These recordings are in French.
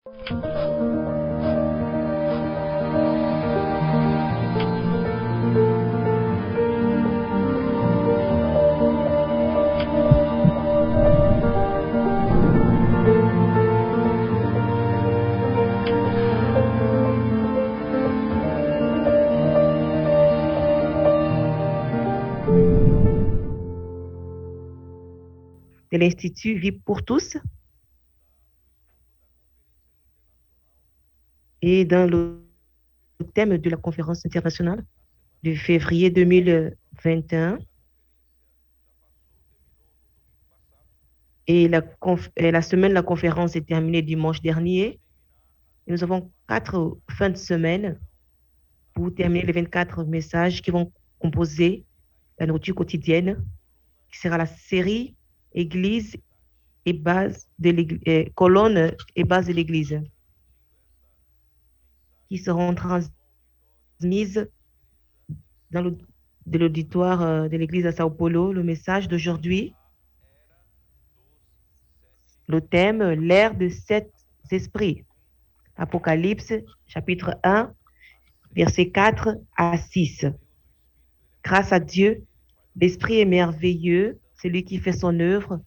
De l'Institut Vie pour tous et dans le thème de la conférence internationale de février 2021 et la semaine de la conférence est terminée dimanche dernier. Et nous avons 4 fins de semaine pour terminer les 24 messages qui vont composer la nourriture quotidienne, qui sera la série Église et base de l'Église, colonne et base de l'Église, qui seront transmises de l'auditoire de l'Église à Sao Paulo. Le message d'aujourd'hui, le thème, l'ère de 7 esprits. Apocalypse, chapitre 1, versets 4 à 6. Grâce à Dieu, l'Esprit est merveilleux, c'est lui qui fait son œuvre.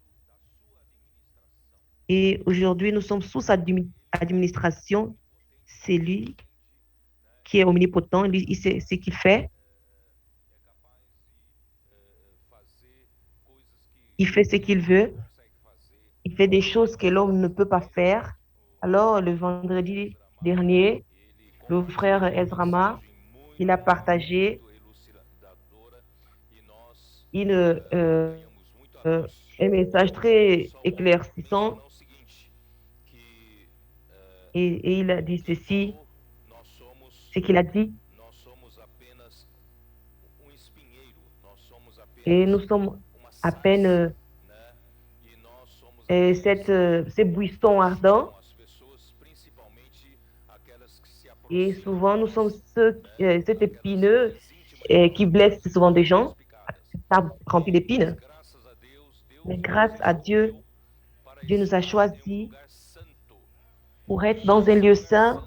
Et aujourd'hui, nous sommes sous sa administration. C'est lui qui est omnipotent, il sait ce qu'il fait. Il fait ce qu'il veut. Il fait des choses que l'homme ne peut pas faire. Alors, le vendredi dernier, le frère Ezrama, il a partagé un message très éclaircissant et il a dit ceci, ce qu'il a dit. Et nous sommes à peine ces buissons ardents. Et souvent, nous sommes cet épineux qui blesse souvent des gens, rempli d'épines. Mais grâce à Dieu, Dieu nous a choisis pour être dans un lieu saint.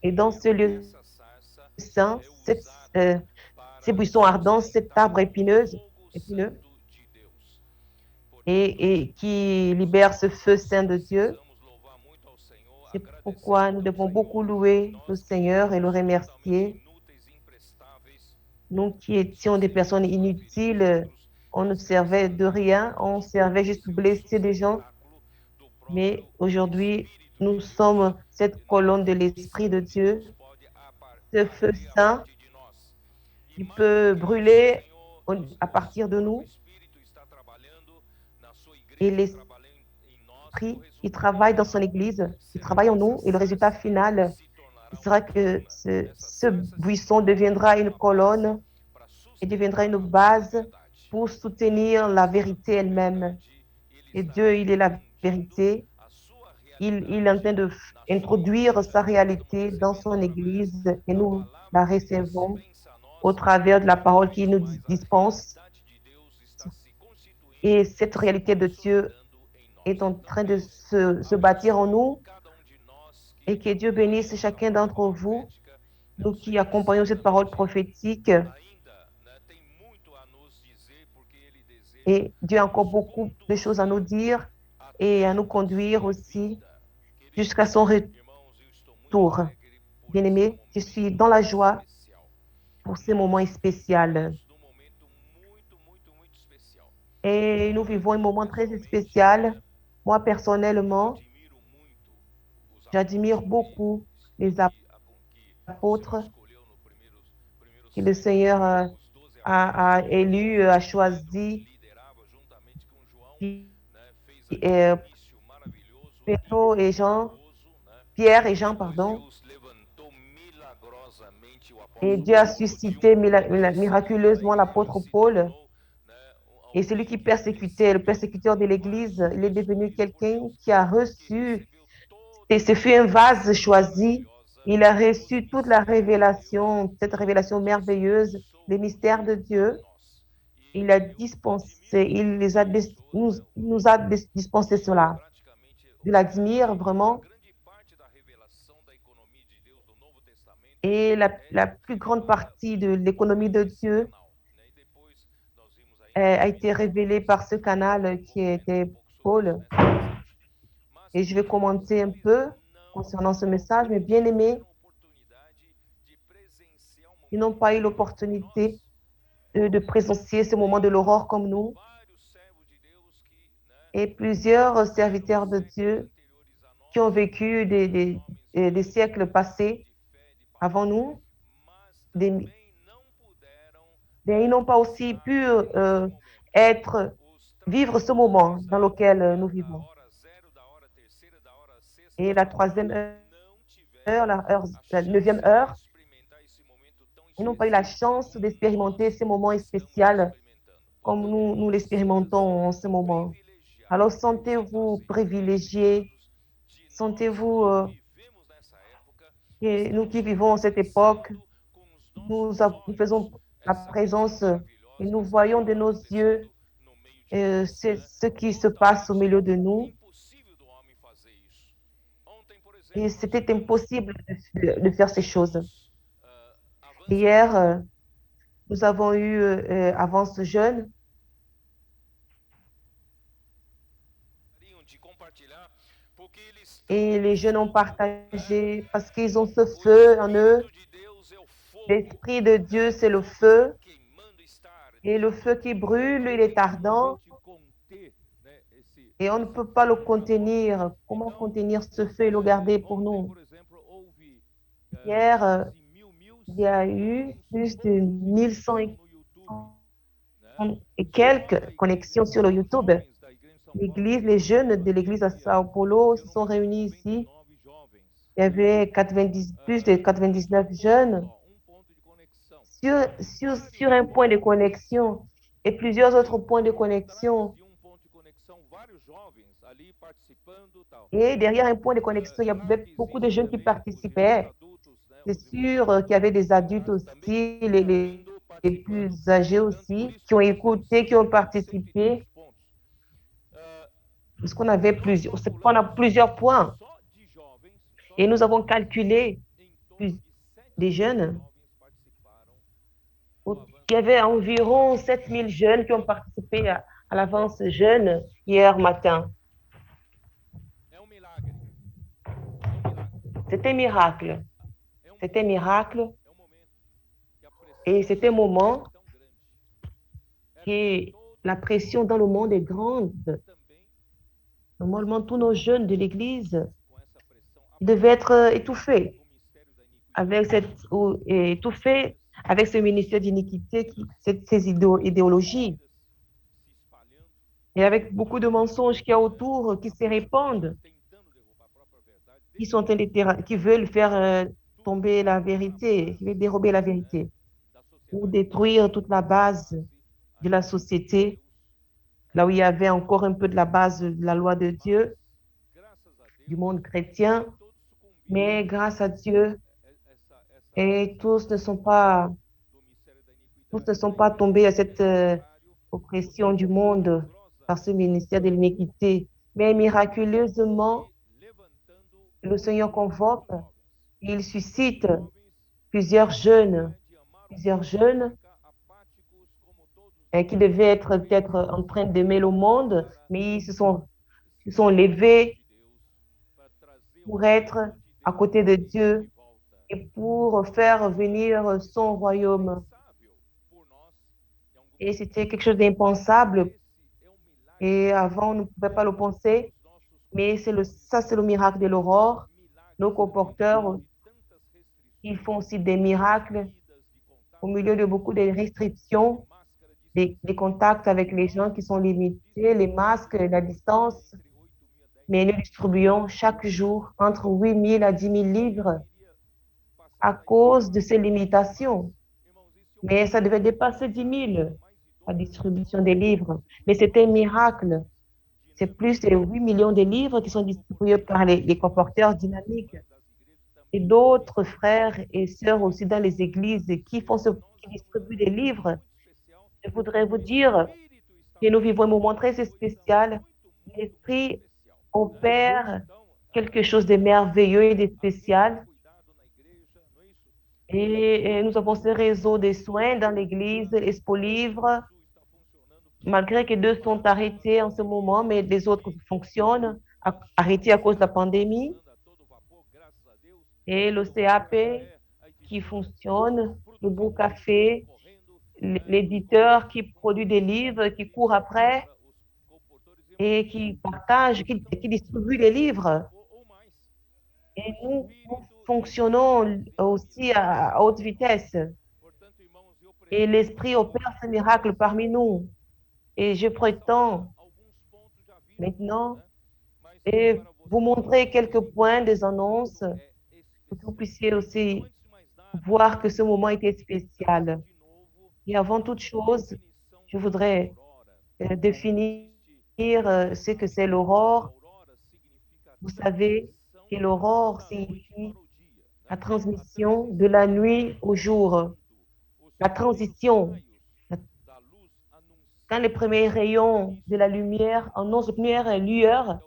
Et dans ce lieu saint, ces buissons ardents, cet arbre épineux, et qui libère ce feu saint de Dieu. C'est pourquoi nous devons beaucoup louer le Seigneur et le remercier. Nous qui étions des personnes inutiles, on ne servait de rien, on servait juste pour blesser des gens. Mais aujourd'hui, nous sommes cette colonne de l'Esprit de Dieu, ce feu saint qui peut brûler à partir de nous. Et l'Esprit qui travaille dans son Église, qui travaille en nous, et le résultat final sera que ce buisson deviendra une colonne et deviendra une base pour soutenir la vérité elle-même. Et Dieu, il est la vérité. Il est en train d'introduire sa réalité dans son Église et nous la recevons au travers de la parole qu'il nous dispense. Et cette réalité de Dieu est en train de se bâtir en nous. Et que Dieu bénisse chacun d'entre vous, nous qui accompagnons cette parole prophétique. Et Dieu a encore beaucoup de choses à nous dire et à nous conduire aussi jusqu'à son retour. Bien-aimés, je suis dans la joie pour ce moment spécial. Et nous vivons un moment très spécial. Moi, personnellement, j'admire beaucoup les apôtres que le Seigneur a élus, a choisi. Pierre et Jean, pardon. Et Dieu a suscité miraculeusement l'apôtre Paul. Et celui qui persécutait, le persécuteur de l'Église, il est devenu quelqu'un qui a reçu, et ce fut un vase choisi. Il a reçu toute la révélation, cette révélation merveilleuse, les mystères de Dieu. Il a dispensé, nous a dispensé cela. Je l'admire vraiment Et la plus grande partie de l'économie de Dieu a été révélée par ce canal qui était Paul. Et je vais commenter un peu concernant ce message. Mais bien aimés, ils n'ont pas eu l'opportunité de présenter ce moment de l'aurore comme nous. Et plusieurs serviteurs de Dieu qui ont vécu des siècles passés avant nous, ils n'ont pas aussi pu être, vivre ce moment dans lequel nous vivons. Et la troisième heure, la 9e heure, ils n'ont pas eu la chance d'expérimenter ce moment spécial comme nous l'expérimentons en ce moment. Alors, sentez-vous privilégiés, sentez-vous, et nous qui vivons cette époque, nous faisons la présence et nous voyons de nos yeux ce qui se passe au milieu de nous. Et c'était impossible de faire ces choses. Hier, nous avons eu Avance Jeune. Et les jeunes ont partagé parce qu'ils ont ce feu en eux. L'Esprit de Dieu, c'est le feu. Et le feu qui brûle, il est ardent. Et on ne peut pas le contenir. Comment contenir ce feu et le garder pour nous? Hier, il y a eu plus de 1100 et quelques connexions sur le YouTube. L'église, les jeunes de l'église à Sao Paulo se sont réunis ici. Il y avait plus de 99 jeunes sur un point de connexion et plusieurs autres points de connexion. Et derrière un point de connexion, il y avait beaucoup de jeunes qui participaient. C'est sûr qu'il y avait des adultes aussi, les plus âgés aussi, qui ont écouté, qui ont participé. Parce qu'on avait plusieurs points. Et nous avons calculé des jeunes. Il y avait environ 7000 jeunes qui ont participé à l'avance jeune hier matin. C'était un miracle. C'était un miracle. Et c'était un moment que la pression dans le monde est grande. Normalement, tous nos jeunes de l'Église devaient être étouffés avec ce ministère d'iniquité, ces idéologies, et avec beaucoup de mensonges qu'il y a autour qui se répandent, qui veulent faire tomber la vérité, qui veulent dérober la vérité, ou détruire toute la base de la société, là où il y avait encore un peu de la base de la loi de Dieu, du monde chrétien. Mais grâce à Dieu, et tous ne sont pas tombés à cette oppression du monde par ce ministère de l'iniquité. Mais miraculeusement, le Seigneur convoque, il suscite plusieurs jeunes qui devaient être peut-être en train d'aimer le monde, mais ils se sont levés pour être à côté de Dieu et pour faire venir son royaume. Et c'était quelque chose d'impensable. Et avant, on ne pouvait pas le penser. Mais ça, c'est le miracle de l'aurore. Nos colporteurs, ils font aussi des miracles au milieu de beaucoup de restrictions, des contacts avec les gens qui sont limités, les masques, la distance. Mais nous distribuons chaque jour entre 8000 à 10 000 livres à cause de ces limitations. Mais ça devait dépasser 10 000, la distribution des livres. Mais c'était un miracle. C'est plus de 8 millions de livres qui sont distribués par les colporteurs dynamiques. Et d'autres frères et sœurs aussi dans les églises qui distribuent des livres. Je voudrais vous dire que nous vivons un moment très spécial. L'Esprit opère quelque chose de merveilleux et de spécial. Et nous avons ce réseau de soins dans l'église, Expo Livre, malgré que deux sont arrêtés en ce moment, mais les autres fonctionnent, arrêtés à cause de la pandémie. Et le CAP qui fonctionne, le Beau Café, l'éditeur qui produit des livres, qui court après et qui partage, qui distribue les livres. Et nous fonctionnons aussi à haute vitesse. Et l'Esprit opère ce miracle parmi nous. Et je prétends maintenant et vous montrer quelques points des annonces pour que vous puissiez aussi voir que ce moment était spécial. Et avant toute chose, je voudrais définir ce que c'est l'aurore. Vous savez que l'aurore signifie la transmission de la nuit au jour, la transition. Quand les premiers rayons de la lumière annoncent, les premières lueurs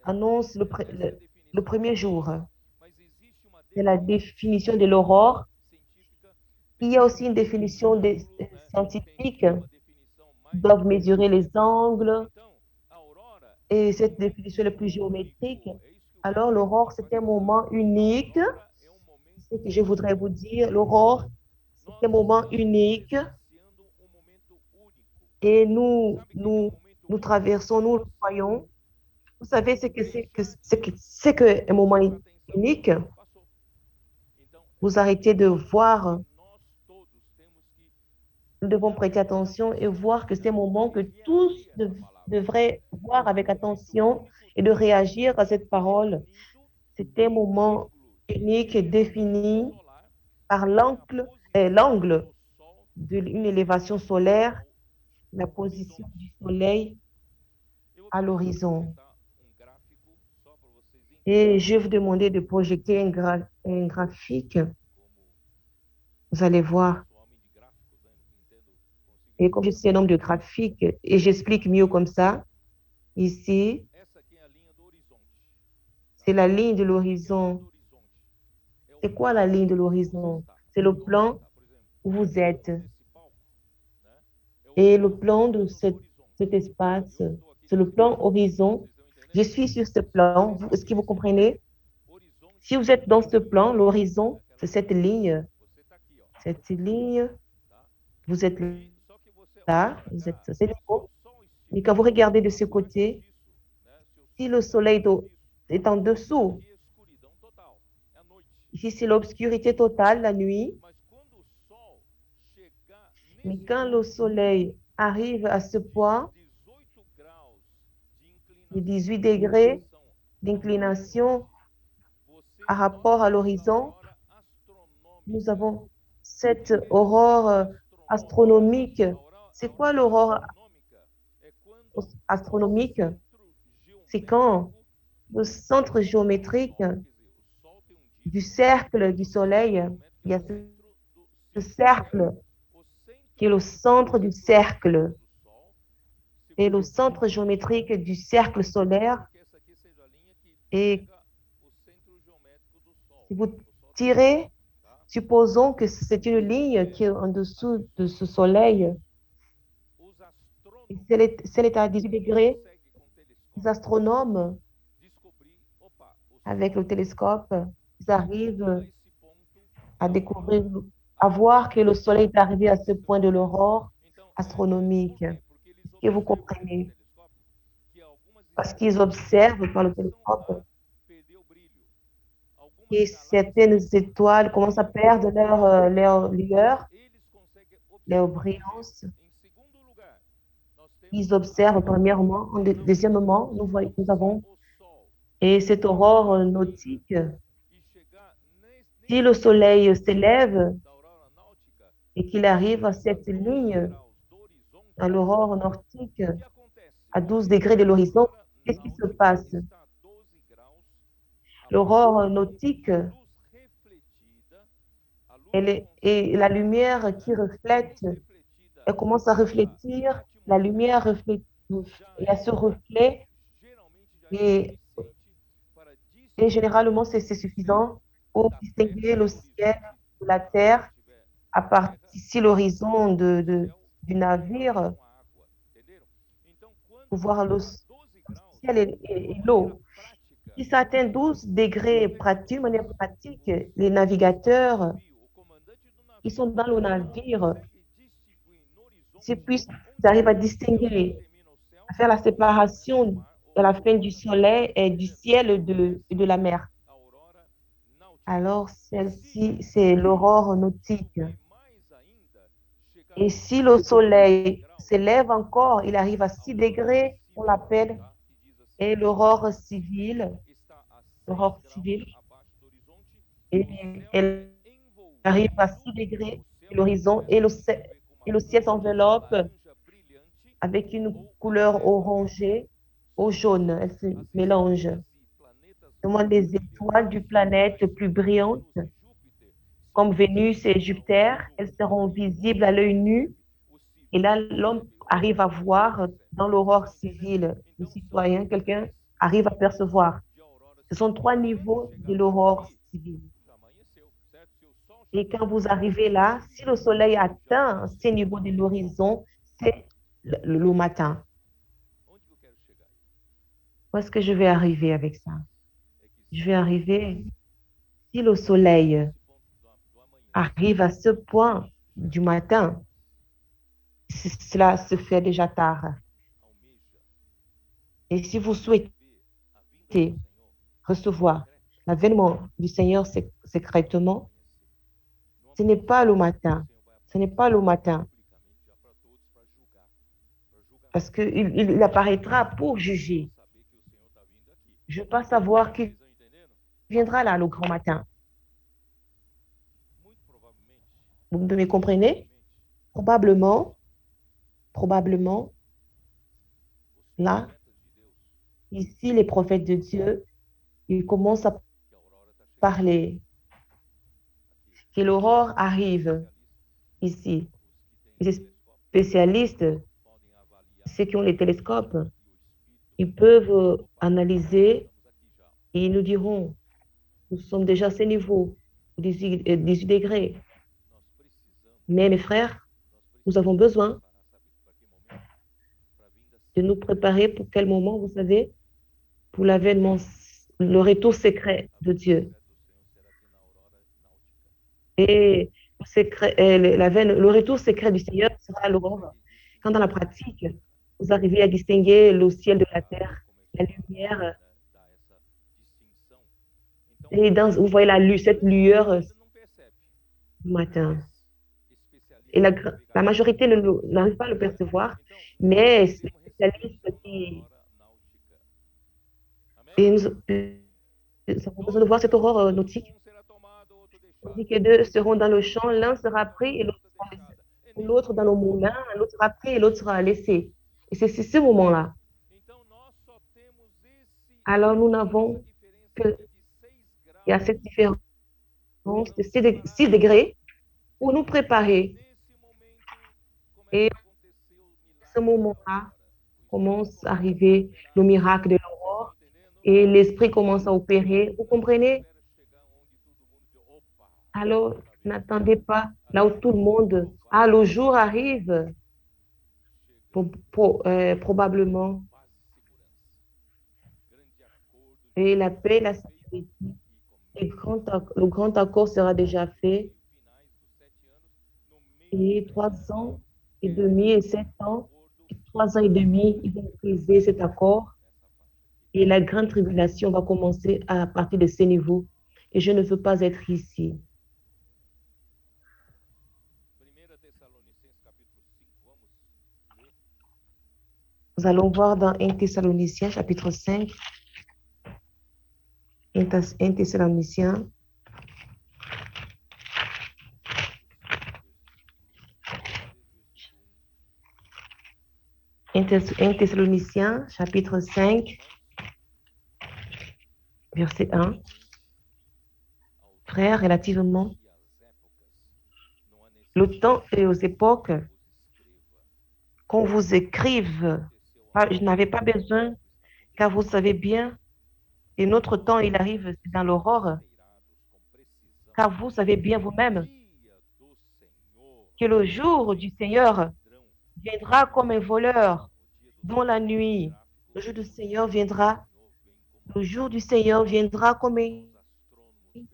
annoncent le premier jour. C'est la définition de l'aurore. Il y a aussi une définition des scientifiques qui doivent mesurer les angles et cette définition est plus géométrique. Alors, l'aurore, c'est un moment unique. C'est ce que je voudrais vous dire. L'aurore, c'est un moment unique et nous traversons, nous le voyons. Vous savez ce que c'est qu'un moment unique? Vous arrêtez de voir, nous devons prêter attention et voir que c'est un moment que tous devraient voir avec attention et de réagir à cette parole. C'est un moment unique et défini par l'angle d'une élévation solaire, la position du soleil à l'horizon. Et je vais vous demander de projeter un graphique. Vous allez voir. Et comme je suis un homme de graphique, et j'explique mieux comme ça, ici, c'est la ligne de l'horizon. C'est quoi la ligne de l'horizon? C'est le plan où vous êtes. Et le plan de cet espace, c'est le plan horizon. Je suis sur ce plan. Est-ce que vous comprenez? Si vous êtes dans ce plan, l'horizon, c'est cette ligne. Cette ligne, vous êtes là, vous êtes à ce niveau. Mais quand vous regardez de ce côté, si le soleil est en dessous, ici c'est l'obscurité totale, la nuit. Mais quand le soleil arrive à ce point, de 18 degrés d'inclination par rapport à l'horizon, nous avons cette aurore astronomique. C'est quoi l'aurore astronomique? C'est quand le centre géométrique du cercle du soleil, il y a ce cercle qui est le centre du cercle et le centre géométrique du cercle solaire. Et si vous tirez, supposons que c'est une ligne qui est en dessous de ce soleil. Et si elle est à 18 degrés, les astronomes, avec le télescope, ils arrivent à découvrir, à voir que le soleil est arrivé à ce point de l'aurore astronomique. Est-ce que vous comprenez? Parce qu'ils observent par le télescope que certaines étoiles commencent à perdre leur lueur, leur brillance. Ils observent premièrement. Deuxièmement, nous avons et cette aurore nautique. Si le soleil s'élève et qu'il arrive à cette ligne, à l'aurore nautique, à 12 degrés de l'horizon, qu'est-ce qui se passe? L'aurore nautique, et la lumière qui reflète, elle commence à refléter, la lumière reflète, il y a ce reflet, et, et généralement, c'est suffisant pour distinguer le ciel de la terre à partir si l'horizon du navire, pour voir le ciel et l'eau. Si ça atteint 12 degrés pratique, de manière pratique, les navigateurs, ils sont dans le navire, ils arrivent à distinguer, à faire la séparation de la fin du soleil et du ciel et de la mer. Alors, celle-ci, c'est l'aurore nautique. Et si le soleil s'élève encore, il arrive à 6 degrés, on l'appelle, et l'aurore civile, et elle arrive à 6 degrés de l'horizon, et le ciel s'enveloppe avec une couleur orangée au jaune. Elle se mélange. Seulement les étoiles du planète plus brillantes, comme Vénus et Jupiter, elles seront visibles à l'œil nu. Et là, l'homme arrive à voir dans l'aurore civile, le citoyen, quelqu'un arrive à percevoir. Ce sont 3 niveaux de l'aurore civile. Et quand vous arrivez là, si le soleil atteint ces niveaux de l'horizon, c'est le matin. Où est-ce que je vais arriver avec ça? Je vais arriver, si le soleil arrive à ce point du matin, cela se fait déjà tard. Et si vous souhaitez recevoir l'avènement du Seigneur secrètement, ce n'est pas le matin. Ce n'est pas le matin. Parce qu'il apparaîtra pour juger. Je ne veux pas savoir qui viendra là le grand matin. Vous me comprenez? Probablement, là, ici, les prophètes de Dieu, ils commencent à parler que l'aurore arrive ici. Les spécialistes, ceux qui ont les télescopes, ils peuvent analyser et ils nous diront, nous sommes déjà à ce niveau, 18 degrés. Mais mes frères, nous avons besoin de nous préparer pour quel moment, vous savez, pour l'avènement, le retour secret de Dieu. Et le retour secret du Seigneur sera l'aurore. Quand dans la pratique, vous arrivez à distinguer le ciel de la terre, la lumière, et vous voyez cette lueur du matin. Et la majorité n'arrive pas à le percevoir, mais les spécialistes nous avons besoin de voir cette aurore nautique. On dit que deux seront dans le champ, l'un sera pris et l'autre sera laissé. L'autre dans le moulin, l'autre sera pris et l'autre sera laissé. Et c'est ce moment-là. Alors nous n'avons que, il y a cette différence de 6 degrés pour nous préparer. Et à ce moment-là, commence à arriver le miracle de l'aurore et l'esprit commence à opérer. Vous comprenez? Alors, n'attendez pas là où tout le monde. Ah, le jour arrive. Probablement. Et la paix, la sécurité, le grand accord sera déjà fait. Et 3 ans et demi et 7 ans, 3 ans et demi, ils vont briser cet accord. Et la grande tribulation va commencer à partir de ces niveaux. Et je ne veux pas être ici. Nous allons voir dans 1 Thessaloniciens, chapitre 5. 1 Thessaloniciens. Un Thessaloniciens, chapitre 5, verset 1. Frères, relativement le temps et aux époques qu'on vous écrive, je n'avais pas besoin, car vous savez bien, et notre temps, il arrive dans l'aurore. car vous savez bien vous-même que le jour du Seigneur viendra comme un voleur dans la nuit. Le jour du Seigneur viendra, le jour du Seigneur viendra comme un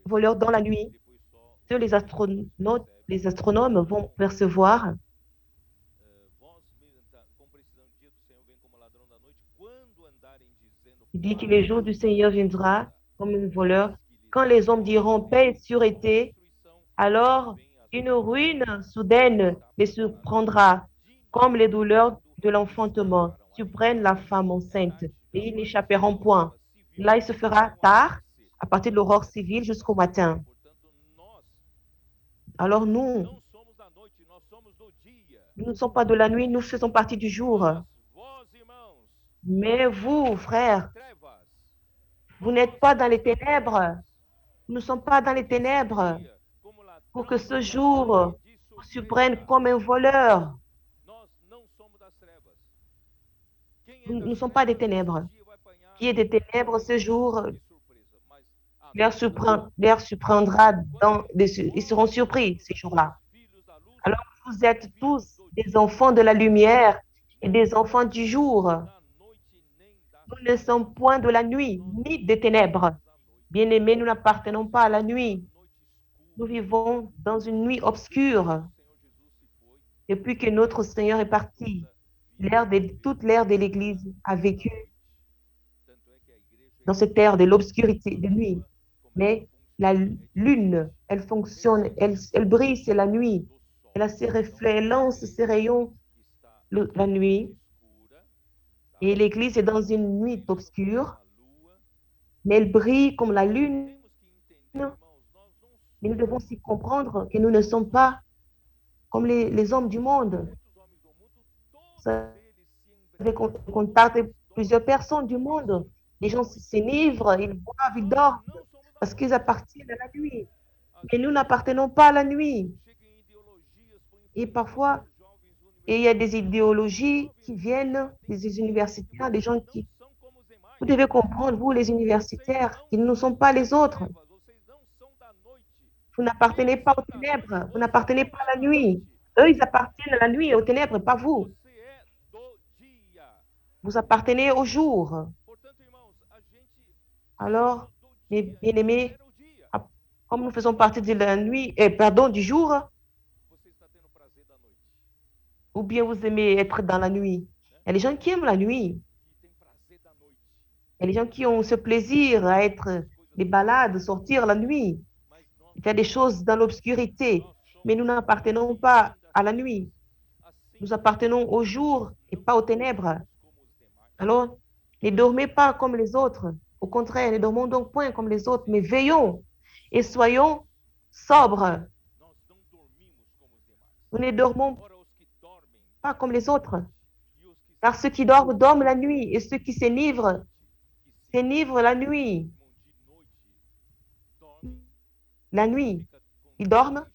voleur dans la nuit. Que les astronomes vont percevoir. Il dit que le jour du Seigneur viendra comme un voleur. Quand les hommes diront paix et sûreté, alors une ruine soudaine les surprendra, comme les douleurs de l'enfantement surprennent la femme enceinte, et ils n'échapperont point. Là, il se fera tard, à partir de l'aurore civile jusqu'au matin. Alors nous ne sommes pas de la nuit, nous faisons partie du jour. Mais vous, frères, vous n'êtes pas dans les ténèbres. Nous ne sommes pas dans les ténèbres pour que ce jour vous surprenne comme un voleur. Nous ne sommes pas des ténèbres. Qui est des ténèbres ce jour leur surprendra ils seront surpris ces jours-là. Alors vous êtes tous des enfants de la lumière et des enfants du jour. Nous ne sommes point de la nuit, ni des ténèbres. Bien-aimés, nous n'appartenons pas à la nuit. Nous vivons dans une nuit obscure. Depuis que notre Seigneur est parti, toute l'ère de l'Église a vécu dans cette ère de l'obscurité, de nuit. Mais la lune, elle fonctionne, elle brille, c'est la nuit. Elle a ses reflets, elle lance ses rayons la nuit. Et l'Église est dans une nuit obscure, mais elle brille comme la lune. Mais nous devons aussi comprendre que nous ne sommes pas comme les hommes du monde. Vous savez qu'on contacte plusieurs personnes du monde. Les gens s'enivrent, ils boivent, ils dorment parce qu'ils appartiennent à la nuit. Mais nous n'appartenons pas à la nuit. Et parfois, il y a des idéologies qui viennent des universitaires, des gens qui... Vous devez comprendre, vous, les universitaires, qu'ils ne sont pas les autres. Vous n'appartenez pas aux ténèbres, vous n'appartenez pas à la nuit. Eux, ils appartiennent à la nuit et aux ténèbres, pas vous. Vous appartenez au jour. Alors, mes bien-aimés, comme nous faisons partie de la nuit, du jour, ou bien vous aimez être dans la nuit. Il y a des gens qui aiment la nuit. Il y a des gens qui ont ce plaisir à être des balades, sortir la nuit, faire des choses dans l'obscurité. Mais nous n'appartenons pas à la nuit. Nous appartenons au jour et pas aux ténèbres. Alors, ne dormez pas comme les autres. Au contraire, ne dormons donc point comme les autres, mais veillons et soyons sobres. Nous ne dormons pas comme les autres. Car ceux qui dorment, dorment la nuit, et ceux qui s'enivrent, s'enivrent la nuit. La nuit, ils dorment,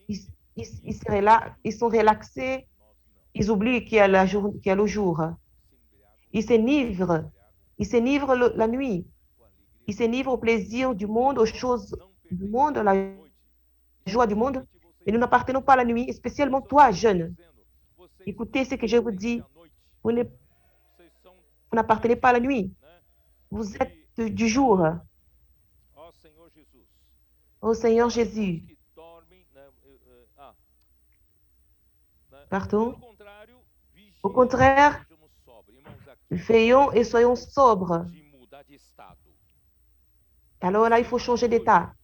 ils sont relaxés, ils oublient qu'il y a le jour. Ils s'enivrent la nuit. Ils s'enivrent au plaisir du monde, aux choses du monde, à la joie du monde. Mais nous n'appartenons pas à la nuit, et spécialement toi, jeune. Écoutez ce que je vous dis. Vous n'appartenez pas à la nuit. Vous êtes du jour. Ô Seigneur Jésus. Pardon? Au contraire, veillons et soyons sobres. Alors là, il faut changer d'état.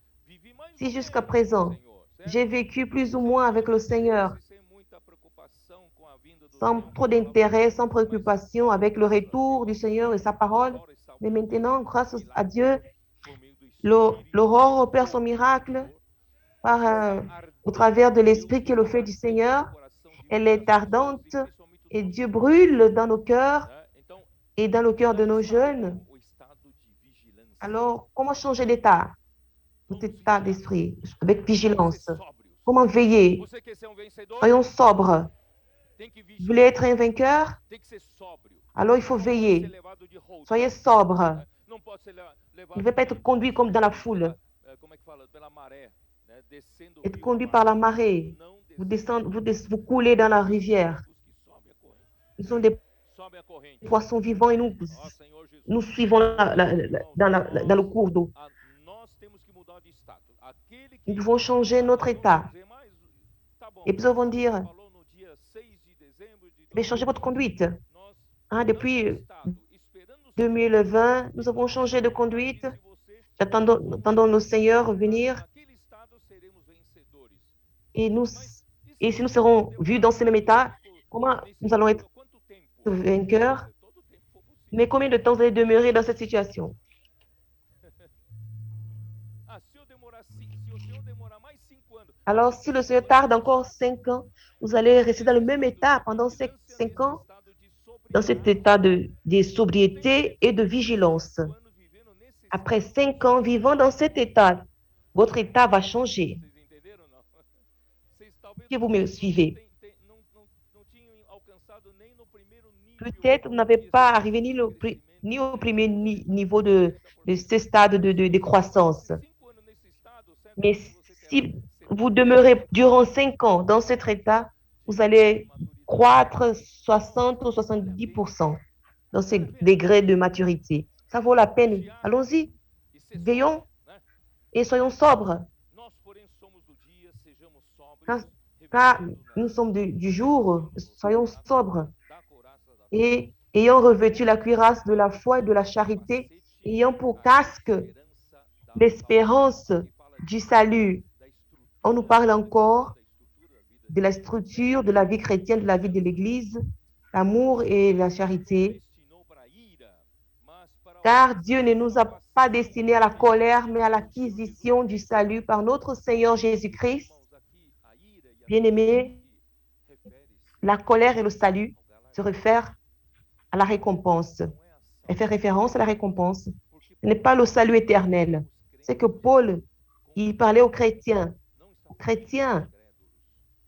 Si jusqu'à présent, j'ai vécu plus ou moins avec le Seigneur, sans trop d'intérêt, sans préoccupation, avec le retour du Seigneur et sa parole, mais maintenant, grâce à Dieu, l'aurore opère son miracle au travers de l'Esprit qui est le fait du Seigneur. Elle est ardente et Dieu brûle dans nos cœurs et dans le cœur de nos jeunes. Alors, comment changer d'état, notre état d'esprit, avec vigilance? Comment veiller? Soyons sobres. Vous voulez être un vainqueur? Alors, il faut veiller. Soyez sobre. Il ne veut pas être conduit comme dans la foule. Être conduit par la marée. Vous descendez, vous coulez dans la rivière. Nous sommes des poissons vivants et nous suivons dans le cours d'eau. Nous devons changer notre état. Et puis, ils vont dire, mais changez votre conduite. Hein, depuis 2020, nous avons changé de conduite. Attendons le Seigneur venir. Et, et si nous serons vus dans ce même état, comment nous allons être vainqueurs? Mais combien de temps vous allez demeurer dans cette situation? Alors, si le Seigneur tarde encore 5 ans, vous allez rester dans le même état pendant ces 5 ans, dans cet état de sobriété et de vigilance. Après 5 ans vivant dans cet état, votre état va changer. Que vous me suivez? Peut-être vous n'avez pas arrivé ni au premier niveau de ce stade de croissance. Mais si vous demeurez durant 5 ans dans cet état, vous allez croître 60 ou 70% dans ces degrés de maturité. Ça vaut la peine. Allons-y, veillons et soyons sobres. Car nous sommes du jour, soyons sobres. Et ayant revêtu la cuirasse de la foi et de la charité, ayant pour casque l'espérance du salut. On nous parle encore de la structure de la vie chrétienne, de la vie de l'Église, l'amour et la charité. Car Dieu ne nous a pas destinés à la colère, mais à l'acquisition du salut par notre Seigneur Jésus-Christ. Bien-aimés, la colère et le salut se réfèrent à la récompense. Elle fait référence à la récompense. Ce n'est pas le salut éternel. C'est que Paul, il parlait aux chrétiens. Aux chrétiens.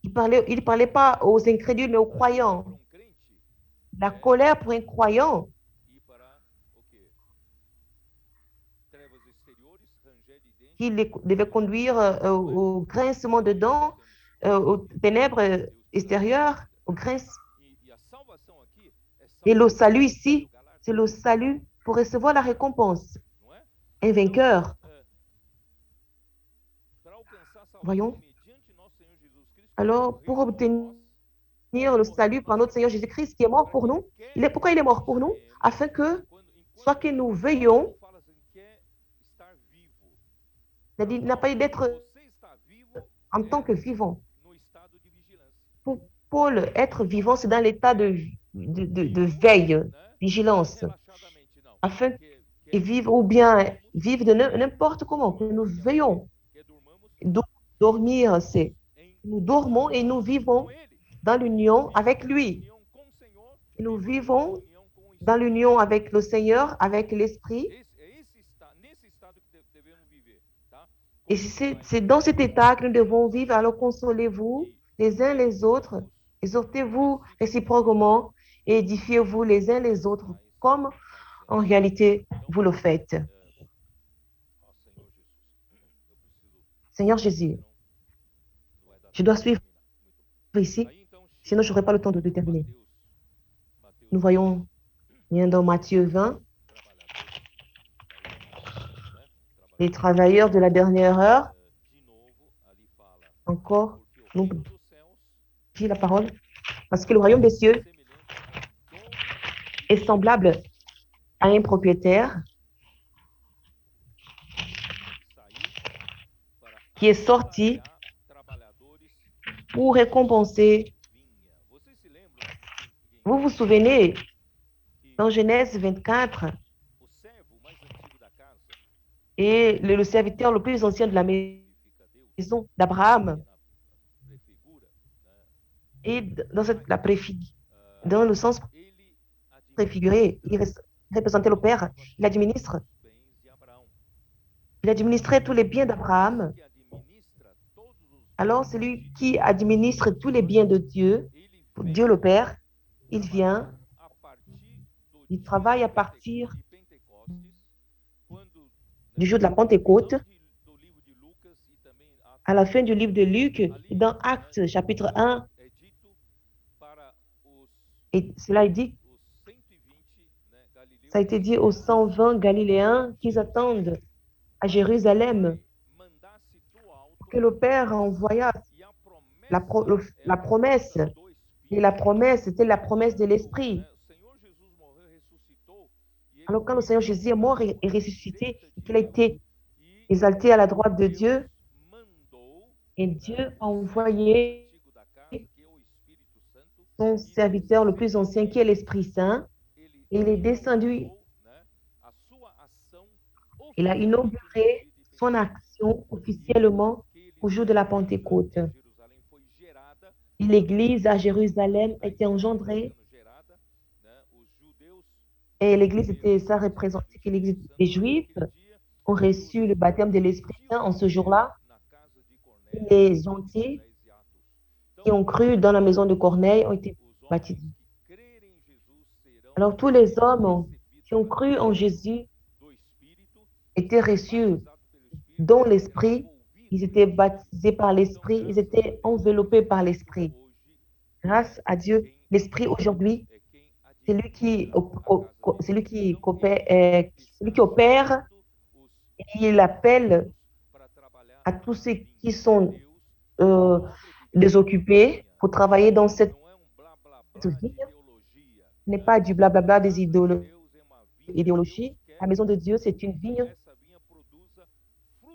Il ne parlait pas aux incrédules, mais aux croyants. La colère pour un croyant, qui devait conduire au grincement de dents, aux ténèbres extérieures, au grince. Et le salut ici, c'est le salut pour recevoir la récompense. Un vainqueur. Voyons. Alors, pour obtenir le salut par notre Seigneur Jésus-Christ qui est mort pour nous, pourquoi il est mort pour nous? Afin que, soit que nous veillons, c'est-à-dire, il n'a pas eu d'être en tant que vivant. Pour Paul, être vivant, c'est dans l'état de veille, vigilance, afin de vivre ou bien vivre de n'importe comment, que nous veillons. Dormir, c'est nous dormons et nous vivons dans l'union avec lui. Nous vivons dans l'union avec le Seigneur, avec l'Esprit. Et c'est dans cet état que nous devons vivre. Alors consolez-vous les uns les autres, exhortez-vous réciproquement et édifiez-vous les uns les autres comme en réalité vous le faites. Seigneur Jésus, je dois suivre ici, sinon je n'aurai pas le temps de terminer. Nous voyons bien dans Matthieu 20, les travailleurs de la dernière heure, encore, nous dit la parole, parce que le royaume des cieux est semblable à un propriétaire qui est sorti pour récompenser. Vous vous souvenez, dans Genèse 24, et le serviteur le plus ancien de la maison d'Abraham, et dans le sens préfiguré, il représentait le Père, il administrait tous les biens d'Abraham. Alors, celui qui administre tous les biens de Dieu, Dieu le Père, il vient, il travaille à partir du jour de la Pentecôte. à la fin du livre de Luc, dans Actes chapitre 1, et cela est dit, ça a été dit aux 120 Galiléens qu'ils attendent à Jérusalem que le Père envoya la promesse. Et la promesse, c'était la promesse de l'Esprit. Alors quand le Seigneur Jésus est mort et ressuscité, qu'il a été exalté à la droite de Dieu, et Dieu a envoyé son serviteur le plus ancien, qui est l'Esprit Saint, et il est descendu, il a inauguré son action officiellement au jour de la Pentecôte. Et l'Église à Jérusalem a été engendrée, et l'Église était ça représentait que l'Église des Juifs ont reçu le baptême de l'Esprit Saint en ce jour-là. Les gentils qui ont cru dans la maison de Corneille ont été baptisés. Alors tous les hommes qui ont cru en Jésus étaient reçus dans l'Esprit, ils étaient baptisés par l'Esprit, ils étaient enveloppés par l'Esprit. Grâce à Dieu, l'Esprit aujourd'hui, c'est lui qui opère, et il appelle à tous ceux qui sont désoccupés pour travailler dans cette vie. Ce n'est pas du blablabla des idéologies. La maison de Dieu, c'est une vigne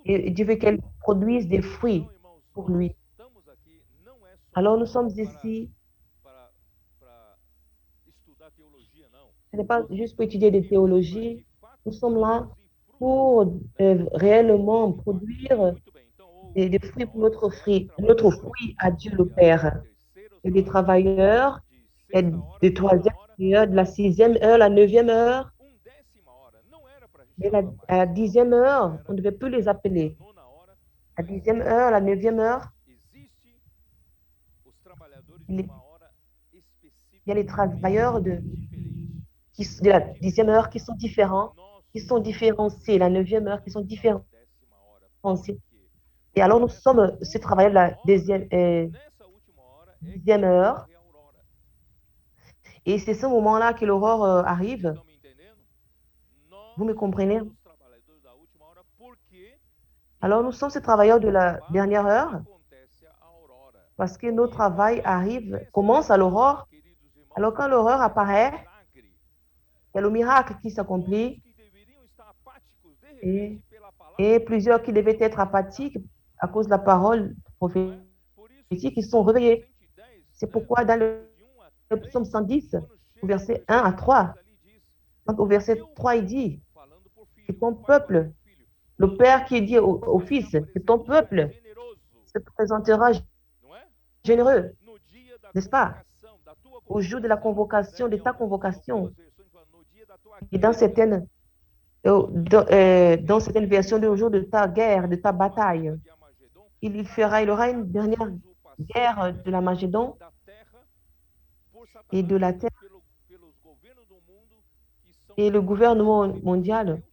et Dieu veut qu'elle produise des fruits pour lui. Alors nous sommes ici, ce n'est pas juste pour étudier des théologies, nous sommes là pour réellement produire des fruits pour notre fruit à Dieu le Père. Et des travailleurs, et de troisième heure, de la 6e heure, la 9e heure, et à la 10e heure, on ne devait plus les appeler. À la 10e heure, la 9e heure, il y a les travailleurs de la 10e heure qui sont différents, qui sont différenciés, la 9e heure qui sont différenciés. Et alors nous sommes ces travailleurs de la 10e heure, et c'est ce moment-là que l'aurore arrive. Vous me comprenez? Alors nous sommes ces travailleurs de la dernière heure parce que nos travail commence à l'aurore. Alors quand l'aurore apparaît, il y a le miracle qui s'accomplit et plusieurs qui devaient être apathiques à cause de la parole prophétique, ils sont réveillés. C'est pourquoi dans le psaume 110, au verset 1 à 3, au verset 3, il dit que ton peuple, le Père qui dit au Fils, que ton peuple se présentera généreux, n'est-ce pas? Au jour de la convocation, de ta convocation, et dans certaines versions, au jour de ta guerre, de ta bataille, il aura une dernière guerre de la Magédon et de la terre et le gouvernement mondial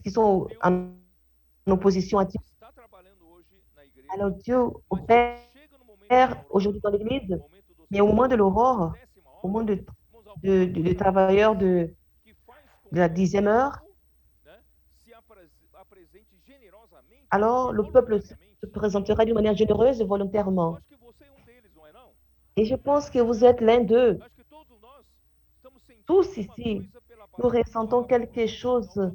qui sont en opposition à Dieu. Alors Dieu opère aujourd'hui dans l'Église, mais au moment de l'aurore, au moment de travailleurs de la 10e heure, alors le peuple se présentera d'une manière généreuse et volontairement. Et je pense que vous êtes l'un d'eux. Tous ici, nous ressentons quelque chose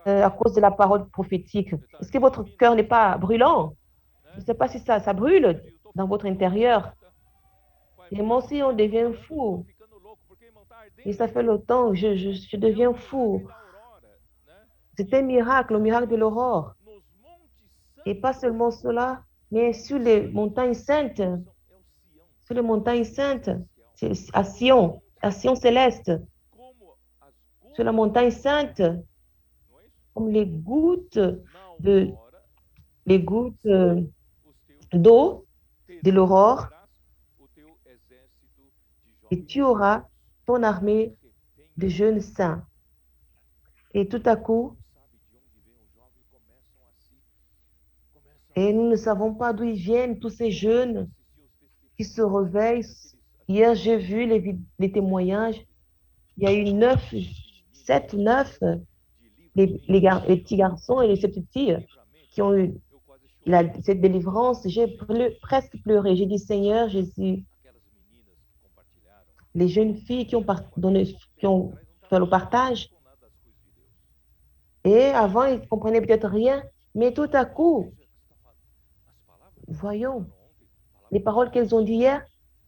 à cause de la parole prophétique. Est-ce que votre cœur n'est pas brûlant? Je ne sais pas si ça brûle dans votre intérieur. Et moi aussi, on devient fou. Et ça fait longtemps que je deviens fou. C'est un miracle, le miracle de l'aurore. Et pas seulement cela, mais sur les montagnes saintes. Sur les montagnes saintes, c'est à Sion céleste. Sur la montagne sainte, comme les gouttes d'eau de l'aurore, et tu auras ton armée de jeunes saints. Et tout à coup, Et nous ne savons pas d'où ils viennent, tous ces jeunes qui se réveillent. Hier, j'ai vu les témoignages. Il y a eu 7 ou 9, les petits garçons et ces petites filles qui ont eu cette délivrance. J'ai presque pleuré. J'ai dit, Seigneur Jésus, les jeunes filles qui ont fait le partage, et avant, ils ne comprenaient peut-être rien, mais tout à coup, voyons, les paroles qu'elles ont dit hier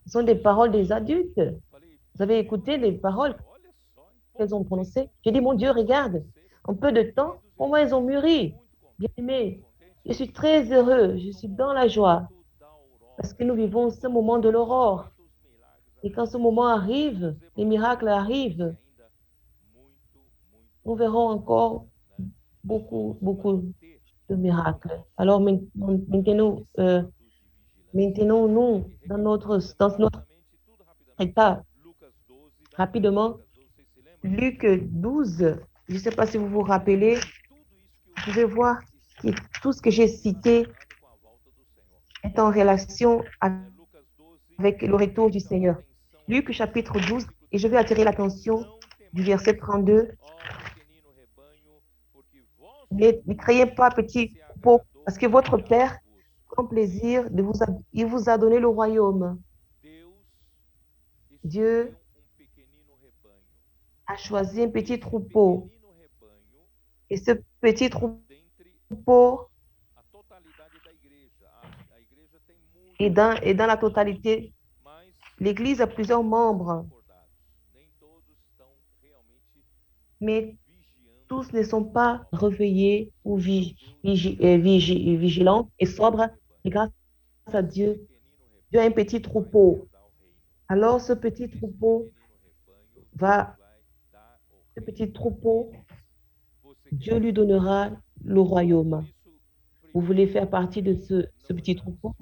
sont des paroles des adultes. Vous avez écouté les paroles qu'elles ont prononcées? J'ai dit, mon Dieu, regarde, en peu de temps, au moins elles ont mûri. Bien aimé, je suis très heureux, je suis dans la joie, parce que nous vivons ce moment de l'aurore. Et quand ce moment arrive, les miracles arrivent, nous verrons encore beaucoup, beaucoup de miracles. Alors maintenons-nous dans notre état rapidement. Luc 12, je ne sais pas si vous vous rappelez, vous pouvez voir que tout ce que j'ai cité est en relation avec le retour du Seigneur. Luc chapitre 12, et je vais attirer l'attention du verset 32. Ne créez pas petit troupeau, parce que votre Père prend plaisir il vous a donné le royaume. Dieu a choisi un petit troupeau. Et ce petit troupeau est dans la totalité. L'Église a plusieurs membres, mais tous ne sont pas réveillés ou vigilants et sobres. Et grâce à Dieu, Dieu a un petit troupeau. Alors ce petit troupeau, Dieu lui donnera le royaume. Vous voulez faire partie de ce petit troupeau?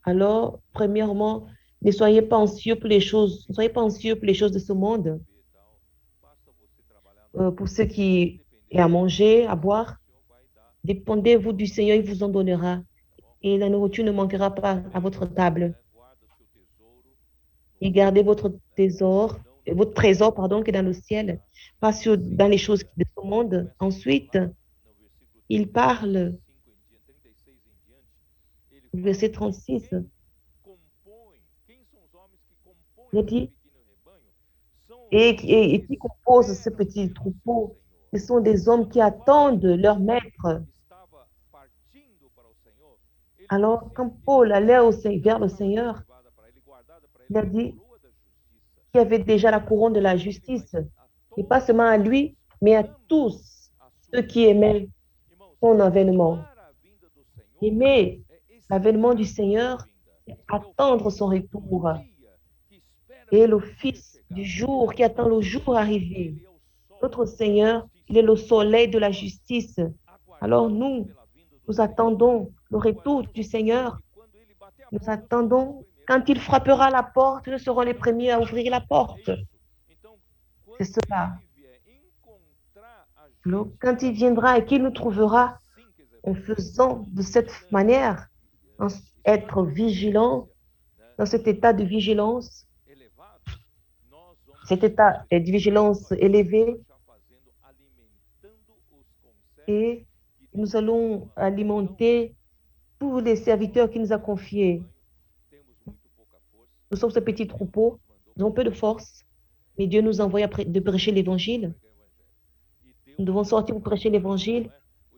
Alors, premièrement, ne soyez pas anxieux pour les choses, ne soyez pas anxieux pour les choses de ce monde. Pour ce qui est à manger, à boire, dépendez-vous du Seigneur, il vous en donnera. Et la nourriture ne manquera pas à votre table. Et gardez votre trésor, pardon, qui est dans le ciel, pas dans les choses de ce monde. Ensuite, il parle, verset 36, il dit, et qui compose ce petit troupeau? Ce sont des hommes qui attendent leur maître. Alors, quand Paul allait vers le Seigneur, il a dit qu'il y avait déjà la couronne de la justice, et pas seulement à lui, mais à tous ceux qui aimaient son avènement. Aimer l'avènement du Seigneur, c'est attendre son retour. Et le Fils du jour qui attend le jour arrivé. Notre Seigneur, il est le soleil de la justice. Alors nous attendons le retour du Seigneur. Nous attendons quand il frappera la porte, nous serons les premiers à ouvrir la porte. C'est cela. Alors, quand il viendra et qu'il nous trouvera en faisant de cette manière, être vigilant, dans cet état de vigilance, cet état de vigilance élevé, et nous allons alimenter tous les serviteurs qu'il nous a confiés. Nous sommes ce petit troupeau, nous avons peu de force, mais Dieu nous envoie de prêcher l'évangile. Nous devons sortir pour prêcher l'évangile,